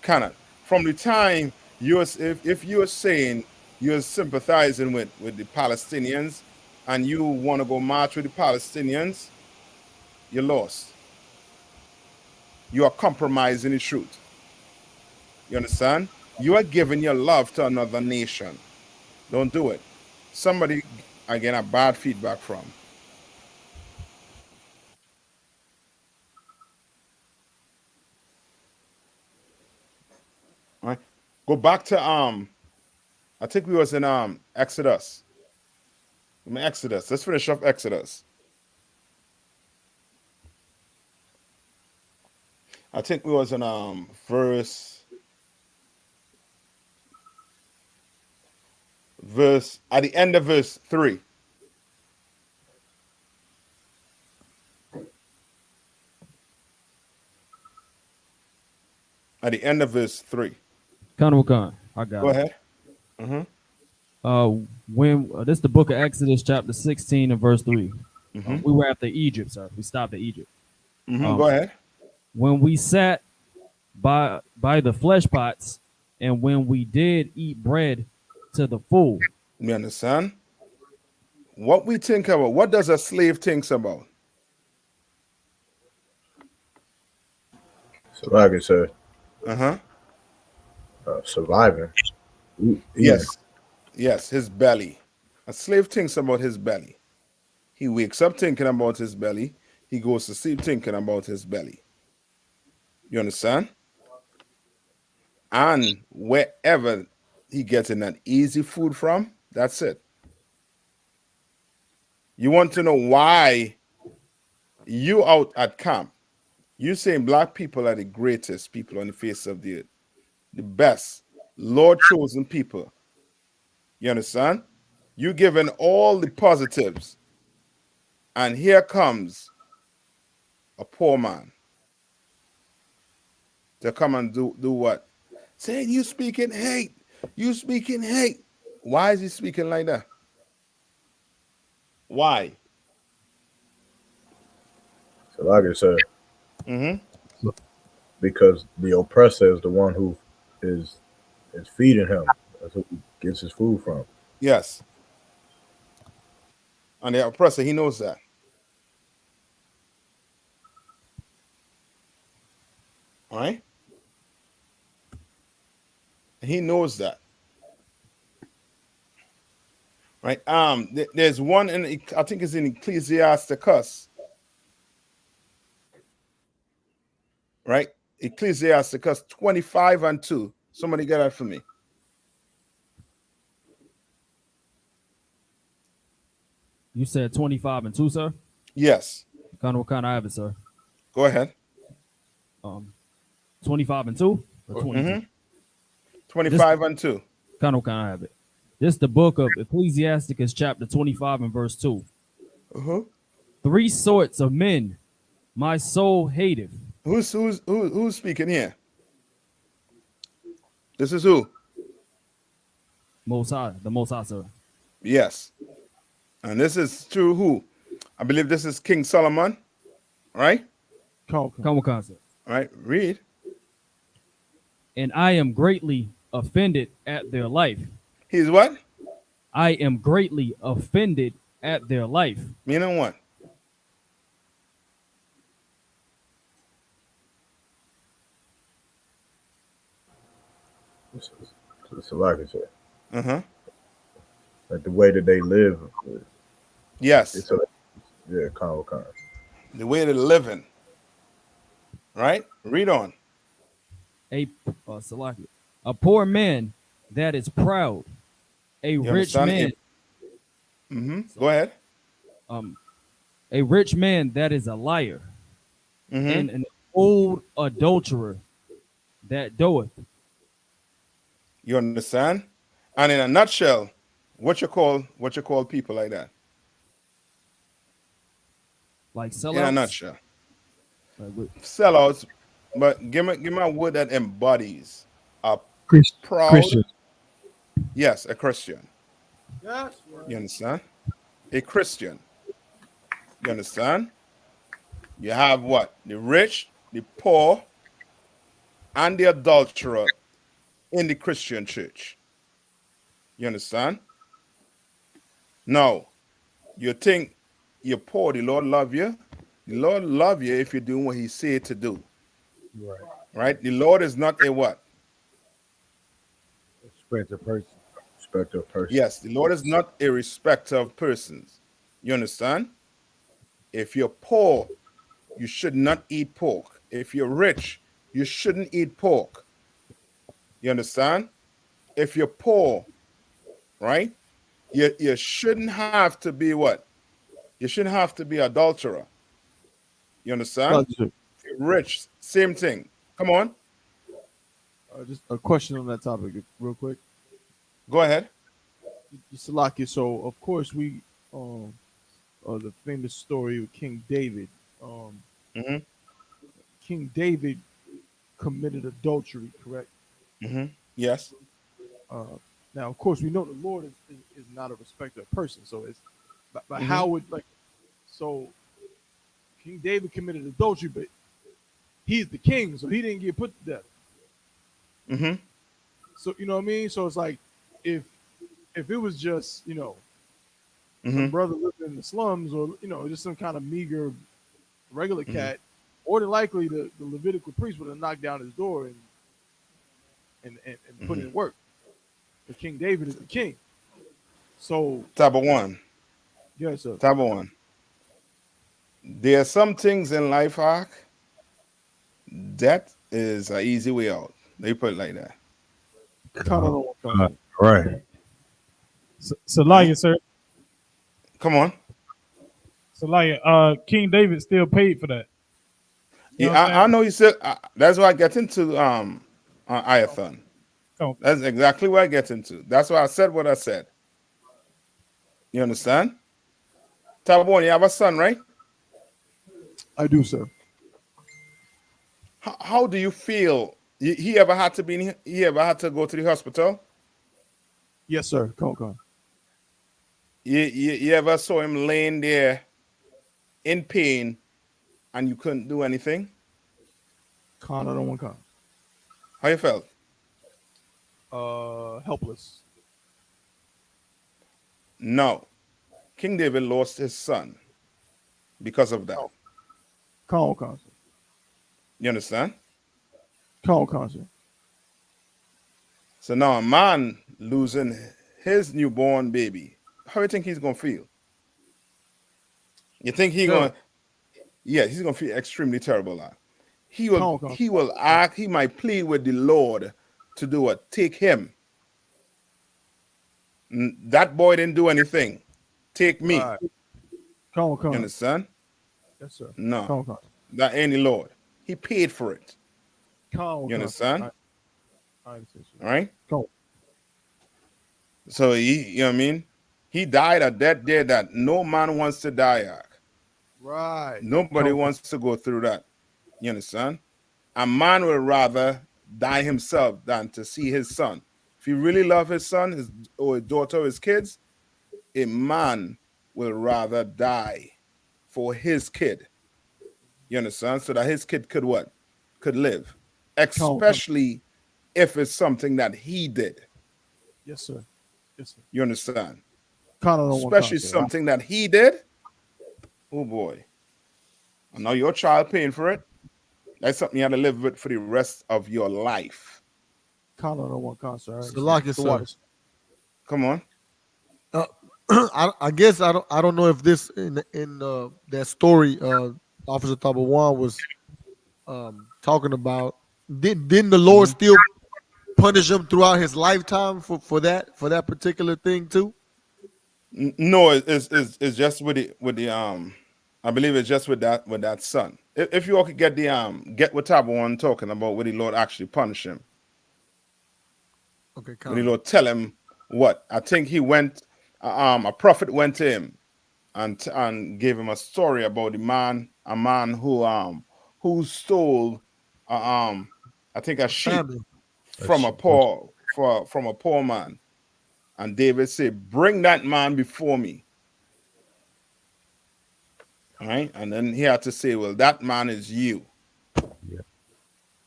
Cannot. From the time if you're saying you're sympathizing with the Palestinians and you want to go march with the Palestinians, you're lost. You are compromising the truth. You understand? You are giving your love to another nation. Don't do it. Somebody I get a bad feedback from. All right. Go back to I think we was in Exodus. Exodus. Let's finish off Exodus. I think we was in verse at the end of verse 3. At the end of verse 3. Khan, I got Go it. ahead. When this is the book of Exodus, chapter 16 and verse 3. Mhm. We were after Egypt, sir. We stopped at Egypt. Go ahead. When we sat by the flesh pots, and when we did eat bread to the full. You understand? What we think about, what does a slave think about? So like I said, Uh-huh. Surviving. Yes. Yes, his belly. A slave thinks about his belly. He wakes up thinking about his belly. He goes to sleep thinking about his belly. You understand? And wherever he gets in that easy food from, that's it. You want to know why you out at camp, you saying black people are the greatest people on the face of the earth, the best, Lord chosen people. You understand? You giving all the positives, and here comes a poor man to come and do what? Saying you speaking hate. You speaking hate. Why is he speaking like that? Why? So like I said, because the oppressor is the one who is feeding him. That's who he gets his food from. Yes. And the oppressor, he knows that. All right? He knows that. Right? There's one in, I think it's in Ecclesiasticus. Right? Ecclesiasticus 25 and 2. Somebody get that for me. You said 25 and 2, sir? Yes. What kind I have it, sir? Go ahead. 25 and 2 or 22? 25 and 2. Kind I have it. This is the book of Ecclesiasticus, chapter 25 and verse 2. Three sorts of men my soul hateth. Who's speaking here? This is who? Most High, the Most High, sir. Yes. And this is through who? I believe this is King Solomon, right? Come on, sir. All right, read. And I am greatly offended at their life. He's what? I am greatly offended at their life. Meaning what? So like I said, like the way that they live. Yes. Yeah, kind. The way they're living. Right? Read on. A poor man that is proud. A rich man. Go ahead. A rich man that is a liar. And an old adulterer that doeth. You understand? And in a nutshell, what you call people like that? Like sellouts? In a nutshell. Like Sellouts, but give me a word that embodies a proud Christian. Yes, a Christian. That's right. You understand? A Christian. You understand? You have what? The rich, the poor, and the adulterer in the Christian church. You understand? Now, you think you're poor, the Lord love you? The Lord love you if you're doing what he said to do. Right. Right? The Lord is not a what? Respect a person. Respect of person. Yes, the Lord is not a respecter of persons. You understand? If you're poor, you should not eat pork. If you're rich, you shouldn't eat pork. You understand? If you're poor, right? You shouldn't have to be what? You shouldn't have to be adulterer. You understand? If you're rich, same thing. Come on. Just a question on that topic, real quick. Go ahead. Salakia. So, of course, we the famous story of King David. King David committed adultery, correct? Yes. Now, of course, we know the Lord is not a respecter of person. So it's, but how would so King David committed adultery, but he's the king, so he didn't get put to death. So you know what I mean? So it's like if it was just some brother living in the slums, or just some kind of meager regular cat, more than likely the Levitical priest would have knocked down his door and put in work. But King David is the king. So Type of one. Yes, sir. Type of one. There are some things in life, Ark, that is an easy way out. They put it like that. Right. So like sir. Come on. So like King David still paid for that. You know Yeah, I know you said that's why I get into I.S.U.P.K. Oh. That's exactly what I get into. That's why I said what I said. You understand? Tabon, you have a son, right? I do, sir. How do you feel? He ever had to be? He ever had to go to the hospital? Yes, sir. Come on. You ever saw him laying there in pain and you couldn't do anything? I don't want to. How you felt? Helpless. No. King David lost his son because of that. Come on. You understand? Come on. So now a man losing his newborn baby, how do you think he's gonna feel? You think he's gonna? Yeah, he's gonna feel extremely terrible. He will act. He might plead with the Lord to do what? Take him. That boy didn't do anything. Take me. Right. Come on. You understand? Yes, sir. No, Come on. that ain't the Lord. He paid for it. You understand? I understand. All right. Go. So you know what I mean? He died a death there that no man wants to die at. Right. Nobody wants to go through that. You understand? A man would rather die himself than to see his son. If he really love his son, or his daughter, or his kids, a man will rather die for his kid. You understand? So that his kid could what? Could live. Especially if it's something that he did. Yes, sir. Yes, sir. You understand? Especially something that he did. Oh boy. And now your child paying for it. That's something you have to live with for the rest of your life. Come on. I guess I don't know if this in that story Officer Tabawan was talking about. Didn't the Lord still punish him throughout his lifetime for that particular thing too? No, it's just with the I believe it's just with that son. if you all could get the get what type of one talking about where the Lord actually punished him. Okay, When the Lord tell him what? I think he went, a prophet went to him and gave him a story about a man who stole I think a sheep Family. from a poor man. And David said, bring that man before me. All right. And then he had to say, well, that man is you. Yeah.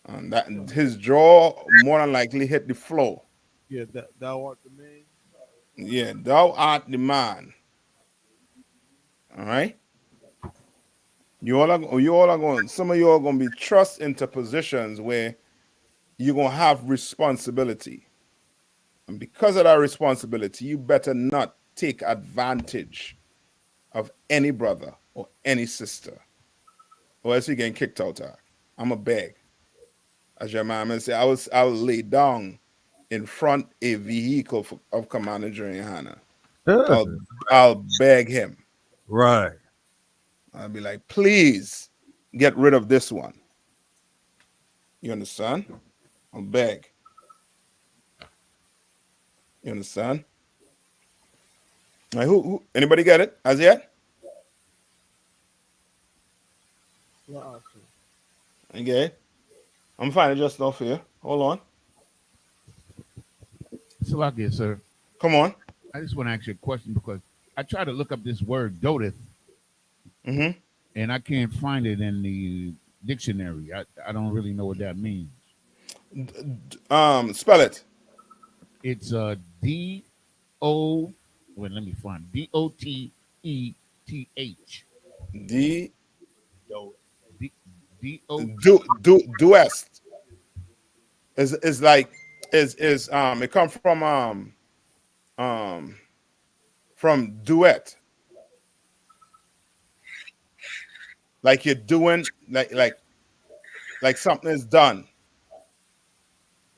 And that his jaw more than likely hit the floor. Yeah, thou art the man. Yeah, thou art the man. All right. You all are going, some of you are going to be thrust into positions where you're going to have responsibility. And because of that responsibility, you better not take advantage of any brother or any sister, or else you're getting kicked out. I'm a beg. As your mama say, I will lay down in front a vehicle of Commander YAHANNA. I'll beg him. Right. I'll be like, please get rid of this one. You understand? I'll beg. You understand? Like, who anybody get it as yet? Okay. I'm finding just off here. Hold on. Salakia, sir. Come on. I just want to ask you a question because I tried to look up this word doeth, and I can't find it in the dictionary. I don't really know what that means. Spell it. It's D-O. Wait, let me find D-O-T-E-T-H. Duest is like is it come from duet, like you're doing like something is done,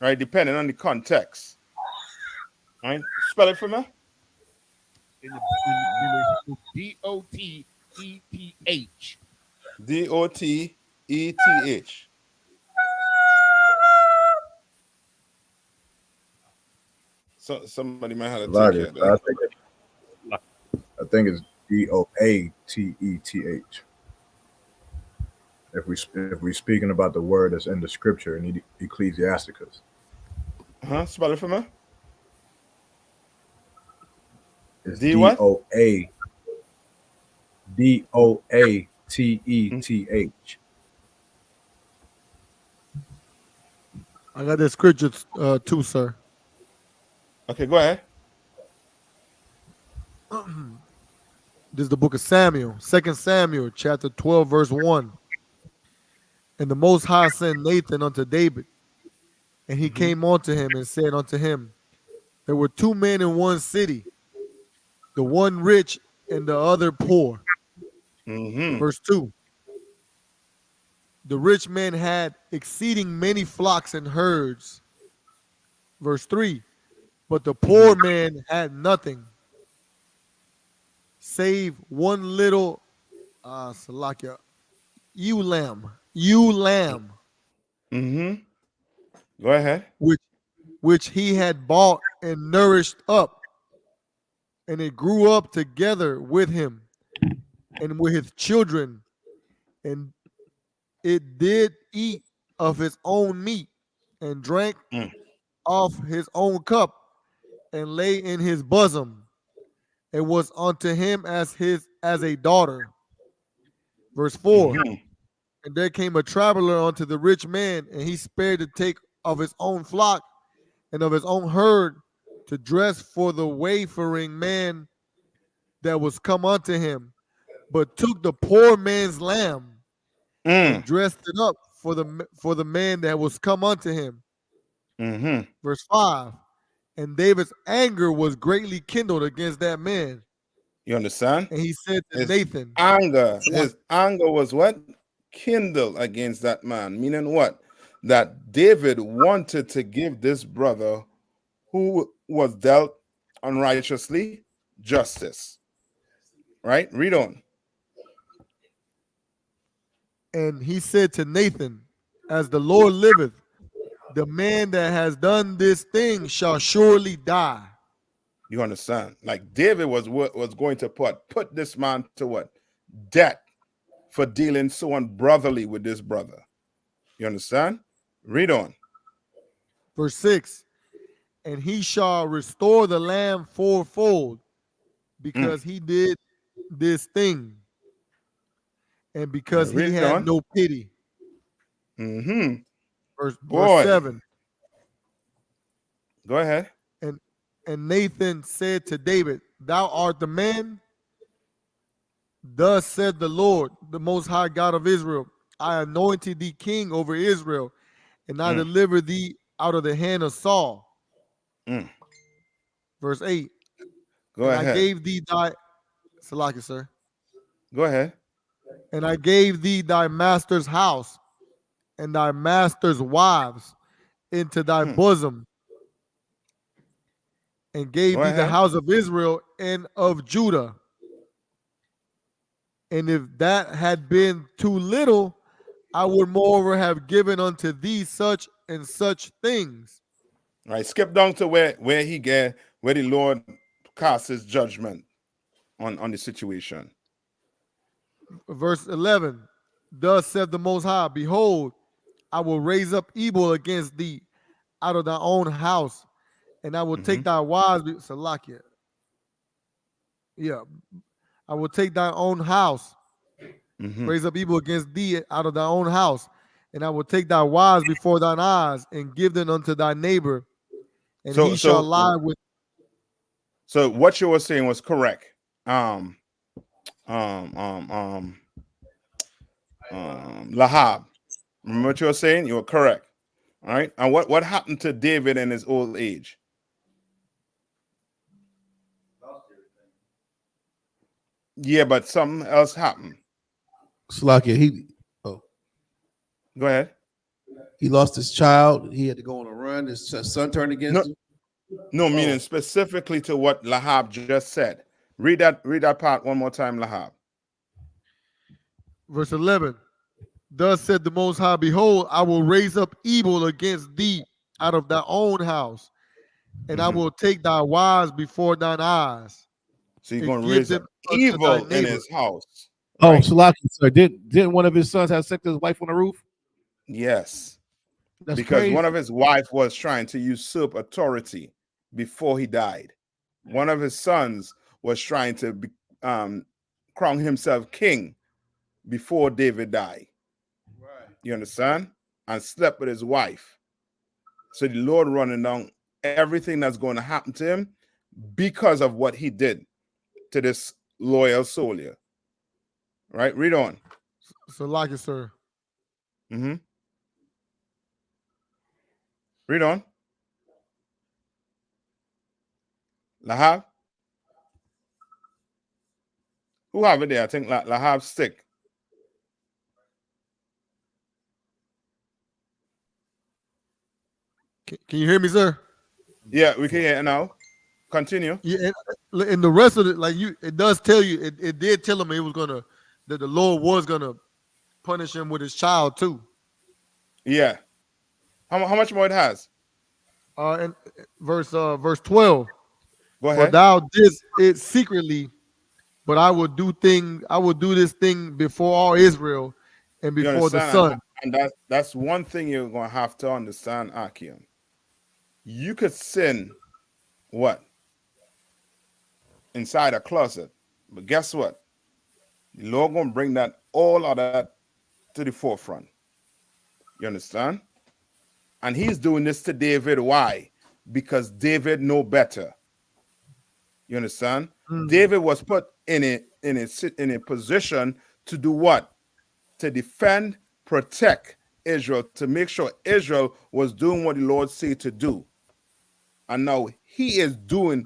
right? Depending on the context. All right, spell it for me. D-O-T-E-T-H. D-O-T-E-T-H. So somebody might have to take care of that. I think it's D-O-A-T-E-T-H. If we're speaking about the word that's in the scripture in Ecclesiasticus. Spell it for me. It's what? D-O-A-T-E-T-H. I got the scripture too, sir. Okay, go ahead. This is the book of Samuel, 2 Samuel, chapter 12, verse 1. And the Most High sent Nathan unto David, and he came unto him and said unto him, there were two men in one city, the one rich and the other poor. Verse 2. The rich man had exceeding many flocks and herds. Verse 3. But the poor man had nothing, save one little Salakia, ewe lamb. Go ahead. Which he had bought and nourished up, and it grew up together with him and with his children, and it did eat of his own meat and drank off his own cup and lay in his bosom, and was unto him as a daughter. Verse 4. And there came a traveler unto the rich man, and he spared to take of his own flock and of his own herd to dress for the wayfaring man that was come unto him, but took the poor man's lamb and dressed it up for the man that was come unto him. Verse 5. And David's anger was greatly kindled against that man. You understand? And he said to his Nathan, his anger was what? Kindled against that man. Meaning what? That David wanted to give this brother who was dealt unrighteously justice. Right? Read on. And he said to Nathan, as the Lord liveth, the man that has done this thing shall surely die. You understand? Like David was going to put this man to what? Death for dealing so unbrotherly with this brother. You understand? Read on. Verse 6. And he shall restore the lamb fourfold, because he did this thing, and because he Read had on. no pity. Mm-hmm. Verse 7. Go ahead. And Nathan said to David, thou art the man. Thus said the Lord, the Most High God of Israel, I anointed thee king over Israel, and I delivered thee out of the hand of Saul. Verse 8. Go and ahead. I gave thee thy Salaki, sir. Go ahead. And I gave thee thy master's house and thy master's wives into thy bosom, and gave Go thee the ahead. house of Israel and of Judah. And if that had been too little, I would moreover have given unto thee such and such things. Right. Skip down to where the Lord casts his judgment on the situation. Verse 11. Thus said the Most High, behold, I will raise up evil against thee out of thy own house, and I will take thy wives. Salakia. Yeah. I will take thy own house, raise up evil against thee out of thy own house, and I will take thy wives before thine eyes and give them unto thy neighbor, and he shall lie with. So what you were saying was correct. Lahab. Remember what you were saying? You were correct. All right. And what happened to David in his old age? Yeah, but something else happened. Slakia, Go ahead. He lost his child. He had to go on a run. His son turned against him. No, meaning specifically to what Lahab just said. Read that part one more time, Lahab. Verse 11. Thus said the Most High, behold, I will raise up evil against thee out of thy own house, and I will take thy wives before thine eyes. So you're going to raise up evil in his house. Oh, Salaki, sir. Didn't one of his sons have sex with his wife on the roof? Yes. That's because crazy. one of his wife was trying to usurp authority before he died. One of his sons was trying to crown himself king before David died. Right. You understand? And slept with his wife. So the Lord running down everything that's going to happen to him because of what he did to this loyal soldier. Right? Read on. So like it, sir. Read on. Lahab? Who have it there? I think Lahab's stick. Can you hear me, sir? Yeah, we can hear it now. Continue. Yeah, and the rest of it, like it does tell you, it did tell him that the Lord was gonna punish him with his child too. Yeah. How much more it has? And verse 12. Go ahead. For thou didst it secretly, but I will do this thing before all Israel and before the sun. And that's one thing you're gonna have to understand, Akim. You could sin what? Inside a closet. But guess what? The Lord gonna bring all of that to the forefront. You understand? And he's doing this to David. Why? Because David know better. You understand? David was put in a position to do what? To defend, protect Israel, to make sure Israel was doing what the Lord said to do. And now he is doing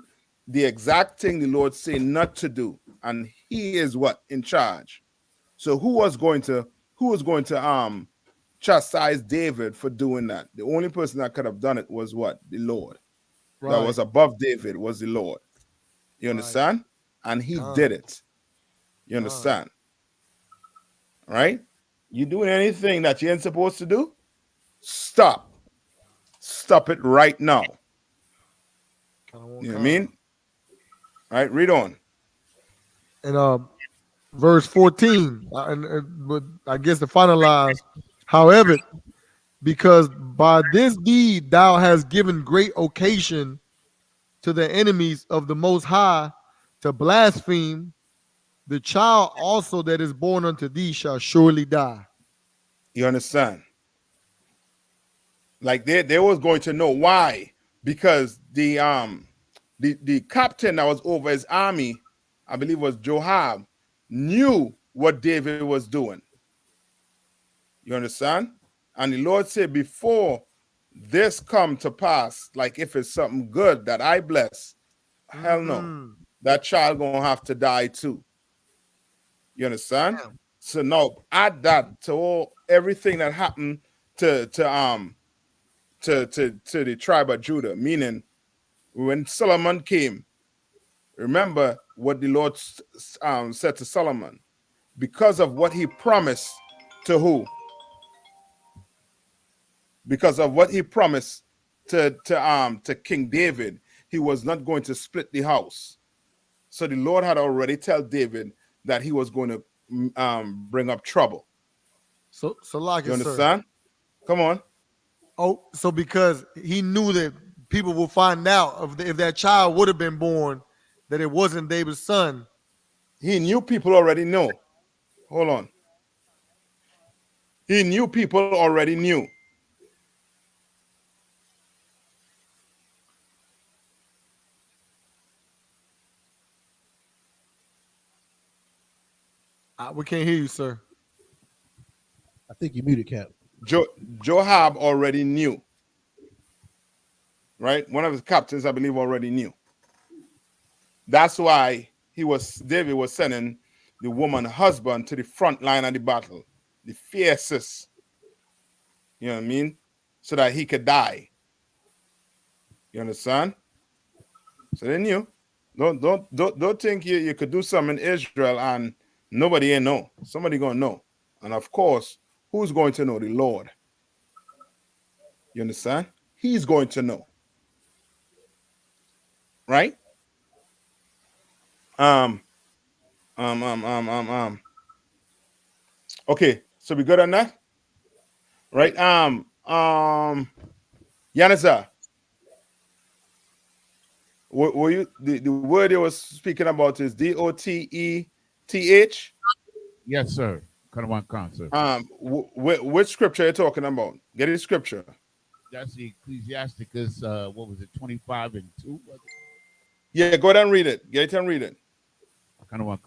the exact thing the Lord said not to do. And he is what? In charge. So who was going to chastise David for doing that? The only person that could have done it was what? The Lord. Right. That was above David was the Lord. You understand? And he did it. You understand? Right? You doing anything that you ain't supposed to do? Stop. Stop it right now. You know what I mean? All right, read on. And verse 14, but I guess to finalize, however, because by this deed thou hast given great occasion to the enemies of the Most High to blaspheme, the child also that is born unto thee shall surely die. You understand? Like they was going to know why, because the captain that was over his army, I believe was Joab, knew what David was doing. You understand? And the Lord said, before this come to pass, like if it's something good that I bless, hell no, that child gonna have to die too. You understand? Yeah. So now add that to everything that happened to the tribe of Judah, meaning when Solomon came, remember what the Lord said to Solomon, because of what he promised to who? Because of what he promised to King David, he was not going to split the house. So the Lord had already told David that he was going to bring up trouble. So like you understand? Sir. Come on. Oh, so because he knew that people will find out if that child would have been born, that it wasn't David's son. He knew people already know. Hold on. He knew people already knew. We can't hear you, sir. I think you muted, Cap. Joab already knew. Right? One of his captains, I believe, already knew. That's why David was sending the woman husband to the front line of the battle, the fiercest. You know what I mean? So that he could die. You understand? So they knew. Don't think you could do something in Israel and nobody ain't know. Somebody gonna know. And of course, who's going to know? The Lord. You understand? He's going to know. Right? Okay, so we good on that? Right? Yanisa, were you the word you was speaking about is DOTETH? Yes, sir. Sir. Which scripture are you talking about? Get the scripture. That's the Ecclesiasticus, what was it, 25 and 2? Yeah, go ahead and read it. Get it and read it. I kind of want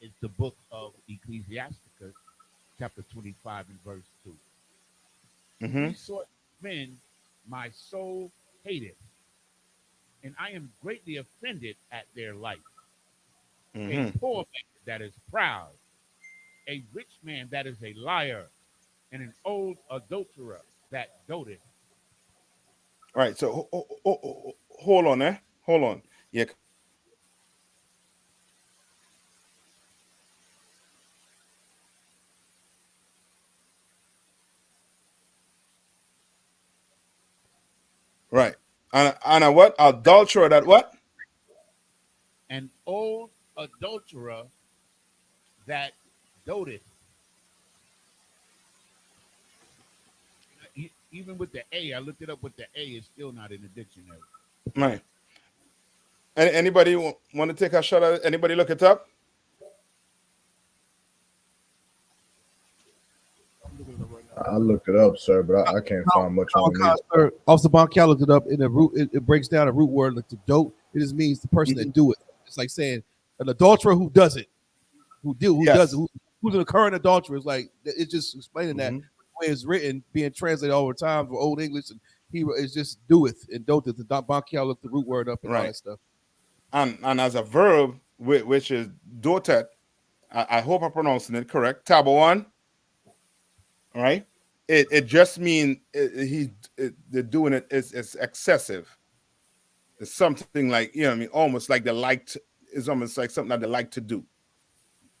It's the book of Ecclesiasticus, chapter 25 and verse 2. These sort of men my soul hateth, and I am greatly offended at their life. A poor man that is proud, a rich man that is a liar, and an old adulterer that doteth. All right, so hold on, hold on. Yeah. Right. And a what? Adulterer that what? An old adulterer that doteth. Even with the A, I looked it up with the A, it's still not in the dictionary. Right. Anybody want to take a shot at it? Anybody look it up? I looked it up, sir, but I can't find much on it. Officer Boncal looked it up in the root. It breaks down a root word like to dote. It just means the person that do it. It's like saying an adulterer who does it, who does it, who's an current adulterer. It's like it's just explaining that the way it's written, being translated all the time for Old English, and it's just doeth and doteth. The Boncal looked the root word up and all that stuff. And as a verb, which is dotet, I hope I'm pronouncing it correct. Tabawan. All right. it just means they're doing it. It's excessive. It's something like, you know what I mean, almost like they like to. It's almost like something that they like to do.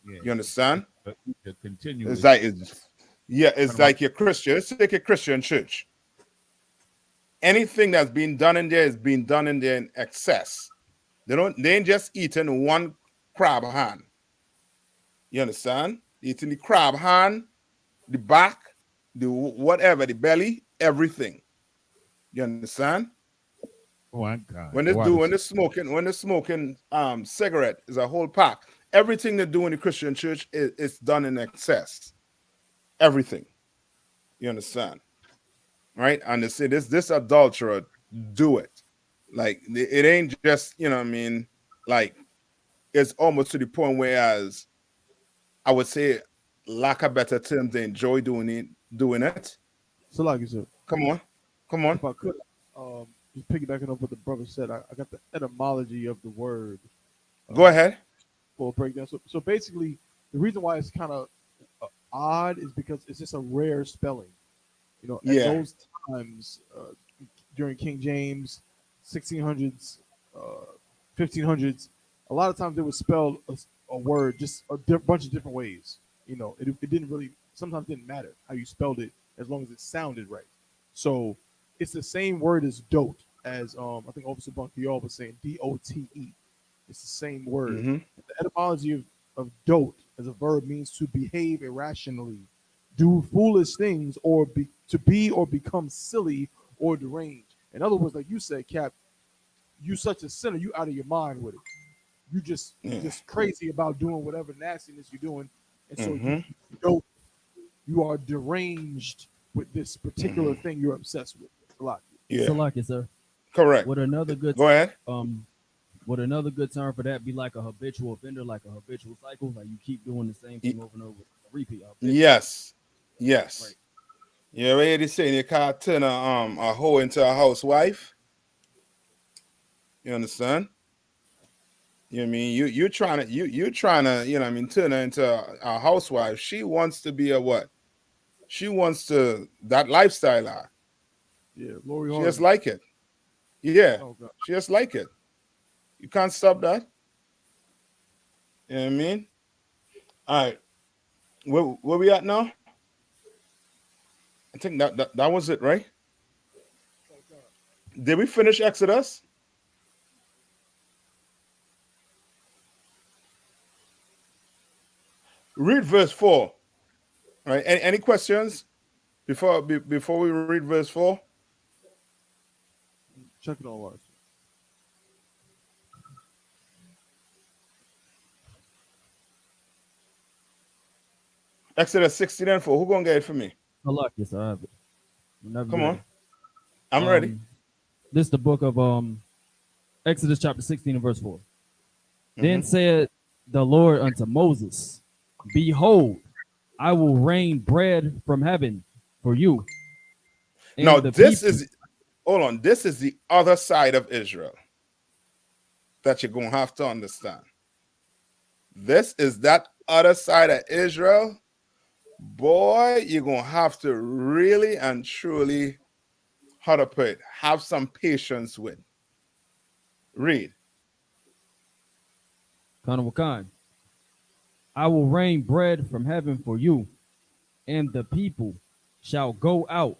Yeah, you understand? The continuous. It's like it's like your Christian. Let's take a Christian church. Anything that's being done in there is being done in there in excess. They ain't just eating one crab hand. You understand? Eating the crab hand, the back, the whatever, the belly, everything. You understand? Oh my God. When they're smoking cigarette is a whole pack. Everything they do in the Christian church is done in excess. Everything. You understand? Right? And they say this adulterer, do it. Like it ain't just, you know what I mean, like it's almost to the point where, as I would say, lack of better terms, they enjoy doing it. So like you said, come on. If I could, just piggybacking up what the brother said, I got the etymology of the word. Go ahead. For a breakdown. So basically, the reason why it's kind of odd is because it's just a rare spelling. You know, at those times during King James, 1600s, 1500s, a lot of times they would spell a word just a bunch of different ways. You know, it didn't really, sometimes didn't matter how you spelled it as long as it sounded right. So it's the same word as dote, as I think Officer Bunkiel was saying, D-O-T-E. It's the same word. Mm-hmm. The etymology of dote as a verb means to behave irrationally, do foolish things, or to be or become silly or deranged. In other words, like you said, Cap, you such a sinner, you out of your mind with it. You just crazy about doing whatever nastiness you're doing, and so you are deranged with this particular thing you're obsessed with. Salaki, sir. Correct. Would another good Go ahead. Would another good term for that be like a habitual offender, like a habitual cycle, like you keep doing the same thing over and over, repeat? Yes. Right. You already saying you can't turn a hoe into a housewife. You understand? You know what I mean? You're trying to, you know what I mean, turn her into a housewife. She wants to be a what? She wants to that lifestyle. Yeah, Lori She Harvey. just like it. Yeah. Oh, God. She just like it. You can't stop that. You know what I mean? All right. Where we at now? I think that was it, right? Did we finish Exodus? Read verse 4. Right? Any questions before we read verse 4? Check it on watch. Exodus 16 and 4. Who gonna get it for me? I like this. I have it. Whenever Come you're on. ready. I'm ready. This is the book of Exodus chapter 16 and verse 4. Then Mhm. said the Lord unto Moses, behold, I will rain bread from heaven for you. And Now the this people- is hold on. This is the other side of Israel that you're gonna have to understand. This is that other side of Israel. Boy, you're gonna have to really and truly, how to put it, have some patience with. Read. Kanawakan, I will rain bread from heaven for you, and the people shall go out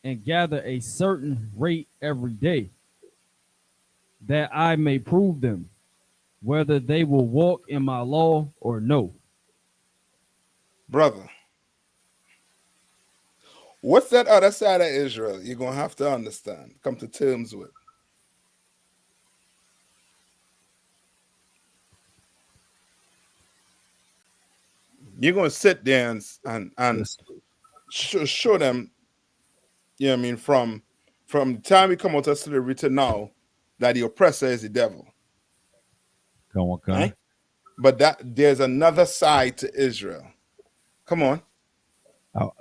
and gather a certain rate every day, that I may prove them whether they will walk in my law or no. Brother, what's that other side of Israel? You're gonna have to understand, come to terms with. You're gonna sit there and show them, you know what I mean, from the time we come out of slavery to now, that the oppressor is the devil. Come on. Right? But that there's another side to Israel. Come on.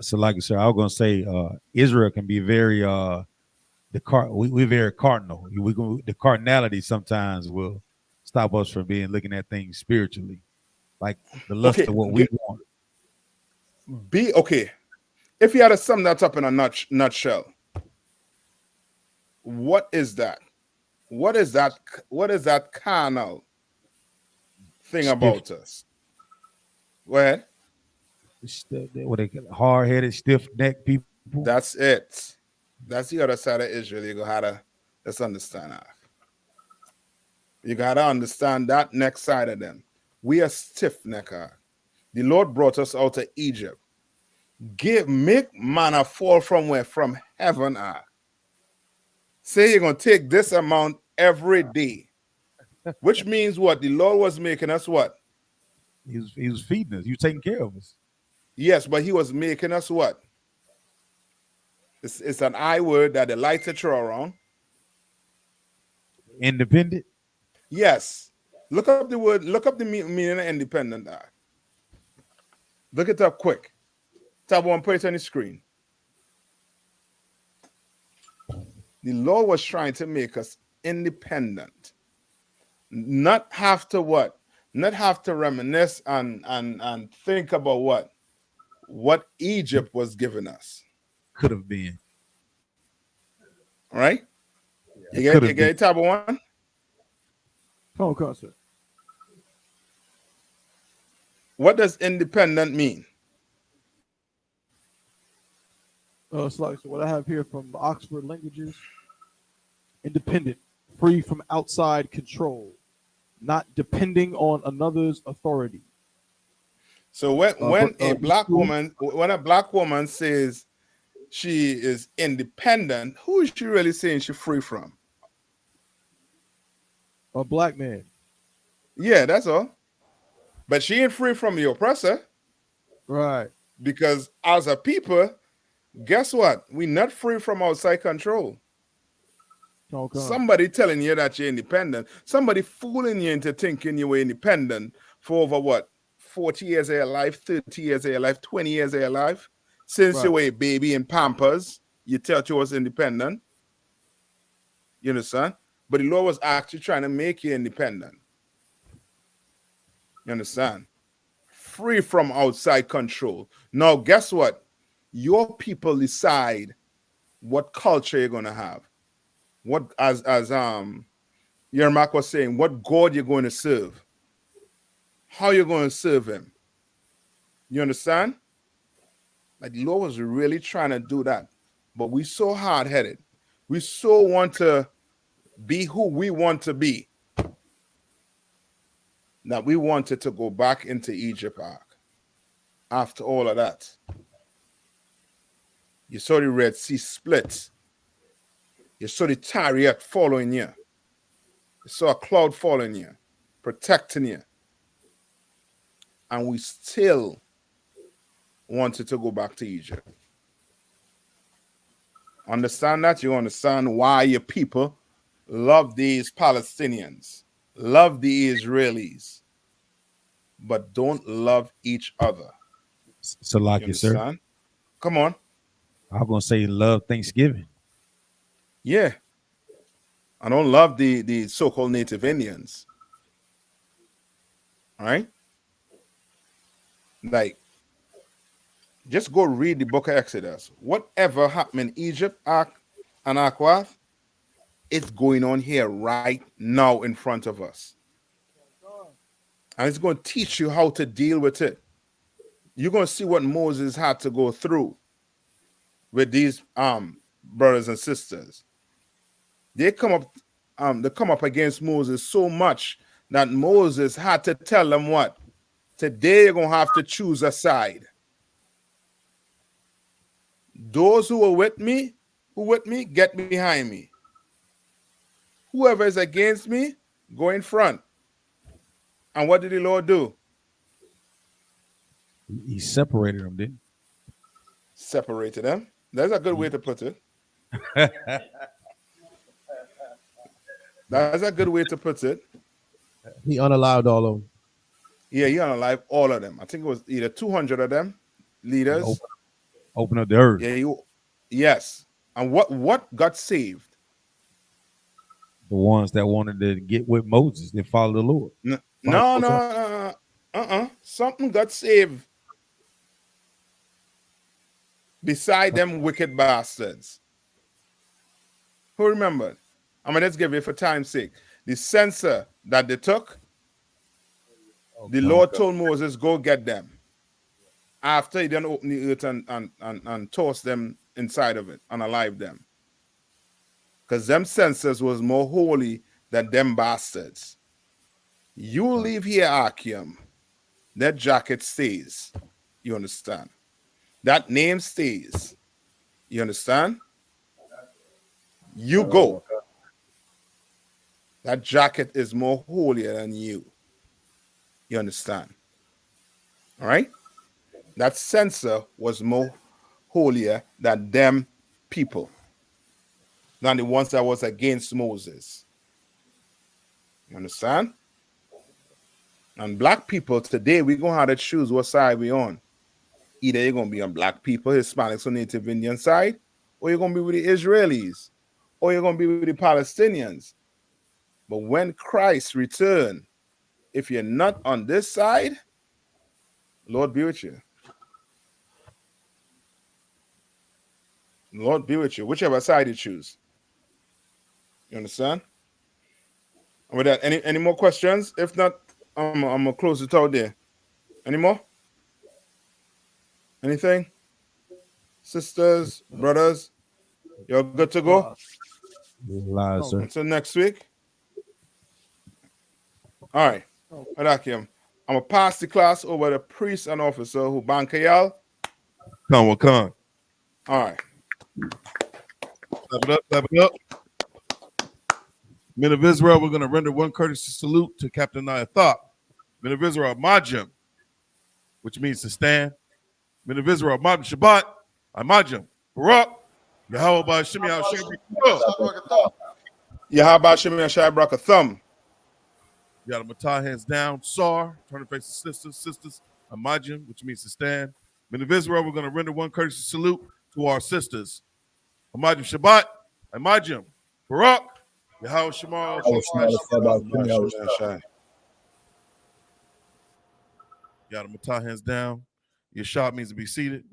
So, like I said, I was gonna say, Israel can be very we're very cardinal. The cardinality sometimes will stop us from looking at things spiritually, like the lust of what we want. Be okay. If you had to sum that up in a nutshell, what is that? What is that? What is that carnal thing about us? Go ahead. What they call hard-headed, stiff-necked people. That's it. That's the other side of Israel. You gotta let's understand that. You gotta understand that next side of them. We are stiff-necked. The Lord brought us out of Egypt. Make manna fall from where? From heaven. Say you're gonna take this amount every day, which means what? The Lord was making us what? He was feeding us. He was taking care of us. Yes, but he was making us what? It's an I word that they like to throw around. Independent. Yes. Look up the word. Look up the meaning of independent. Look it up quick. Tab 1, put it on the screen. The Lord was trying to make us independent. Not have to what? Not have to reminisce and think about what Egypt was giving us. Could have been. All right? You get tab 1? Phone concert. What does independent mean? It's like, so what I have here from Oxford Languages: independent, free from outside control, not depending on another's authority. So when a black woman says she is independent, who is she really saying she's free from? A black man. Yeah, that's all. But she ain't free from the oppressor. Right. Because as a people, guess what? We're not free from outside control. Okay. Somebody telling you that you're independent, somebody fooling you into thinking you were independent for over what? 40 years of your life, 30 years of your life, 20 years of your life. Since you were a baby in Pampers, you thought you was independent. You understand? But the Lord was actually trying to make you independent. You understand? Free from outside control. Now, guess what? Your people decide what culture you're gonna have. What as Yermak was saying, what God you're going to serve, how you're going to serve him. You understand? Like the Lord was really trying to do that. But we so hard-headed. We so want to be who we want to be that we wanted to go back into Egypt after all of that. You saw the Red Sea split. You saw the chariot following you. You saw a cloud following you, protecting you. And we still wanted to go back to Egypt. Understand that? You understand why your people love these Palestinians, love the Israelis, but don't love each other. Salaki, sir. Come on. I'm going to say love Thanksgiving. Yeah. I don't love the so-called native Indians. All right? Like, just go read the book of Exodus. Whatever happened in Egypt, and Akwath, it's going on here right now in front of us. And it's going to teach you how to deal with it. You're going to see what Moses had to go through with these brothers and sisters. They come up against Moses so much that Moses had to tell them what? Today you're going to have to choose a side. Those who are with me, get behind me. Whoever is against me, go in front. And what did the Lord do? He separated them, didn't he? Separated them. That's a good way to put it. That's a good way to put it. He unallowed all of them. Yeah, he unalived all of them. I think it was either 200 of them leaders. Open up the earth. Yeah, yes. And what got saved? The ones that wanted to get with Moses, they follow the Lord. No. Something got saved. beside them wicked bastards. Who remembered? I'm going to just give you for time's sake. The censer that they took, the Lord told Moses, go get them. After he then opened the earth and tossed them inside of it and alive them. Because them censers was more holy than them bastards. You leave here, Akim, that jacket stays. You understand? That name stays. You understand? You go. That jacket is more holier than you. You understand? All right? That censer was more holier than them people, than the ones that was against Moses. You understand? And black people today, we're going to have to choose what side we're on. Either you're going to be on black people, Hispanics, or Native Indian side, or you're going to be with the Israelis, or you're going to be with the Palestinians. But when Christ returns, if you're not on this side, Lord be with you. Lord be with you, whichever side you choose. You understand? And with that, any more questions? If not, I'm gonna close it out there. Any more? Anything? Sisters, brothers, you're good to go? Live, sir. Until next week. All right. I'm gonna pass the class over to the priest and officer who bankayal. Come. All right. Clap it up. Men of Israel, we're going to render one courteous salute to Captain I.S.U.P.K. Men of Israel, Majim, which means to stand. Men of Israel, Majim Shabbat, Majim, Barak, Yahweh by Shemi Yahweh Shemi Shai Brakathum. You got to tie hands down. Sar, turn to face the sisters, Majim, which means to stand. Men of Israel, we're going to render one courteous salute to our sisters. Majim Shabbat, Majim, Barak, Yahweh Shema. Got them tie hands down. Your shot means to be seated.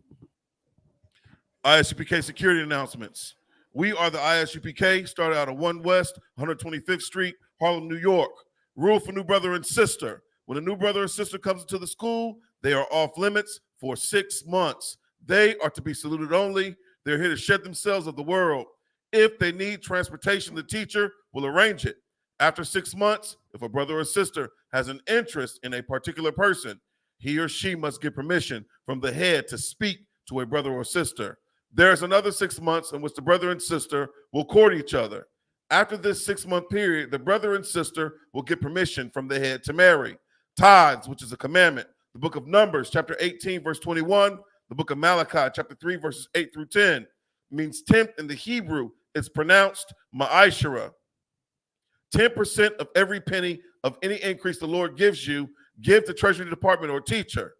I.S.U.P.K. security announcements. We are the I.S.U.P.K. Started out of 1 West, 125th Street, Harlem, New York. Rule for new brother and sister. When a new brother or sister comes into the school, they are off limits for 6 months. They are to be saluted only. They're here to shed themselves of the world. If they need transportation, the teacher will arrange it. After 6 months, if a brother or sister has an interest in a particular person, he or she must get permission from the head to speak to a brother or sister. There's another 6 months in which the brother and sister will court each other. After this 6-month period, the brother and sister will get permission from the head to marry. Tithes, which is a commandment. The book of Numbers, chapter 18, verse 21. The book of Malachi, chapter 3, verses 8 through 10. Means tenth in the Hebrew. It's pronounced ma'ashara. 10% of every penny of any increase the Lord gives you, give to Treasury Department or teacher.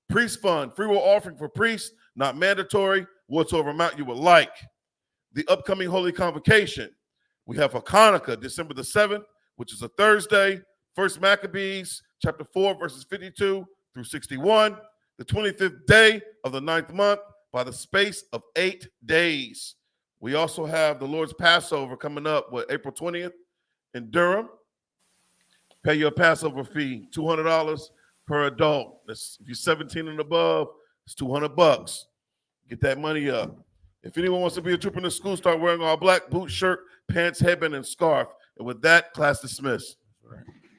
Priest fund, free will offering for priests, not mandatory, whatsoever amount you would like. The upcoming Holy Convocation. We have Hanukkah, December the 7th, which is a Thursday. First Maccabees, chapter 4, verses 52 through 61. The 25th day of the 9th month by the space of 8 days. We also have the Lord's Passover coming up, April 20th in Durham. Pay your Passover fee, $200 per adult. If you're 17 and above, it's $200. Get that money up. If anyone wants to be a trooper in the school, start wearing all black, boot, shirt, pants, headband, and scarf. And with that, class dismissed.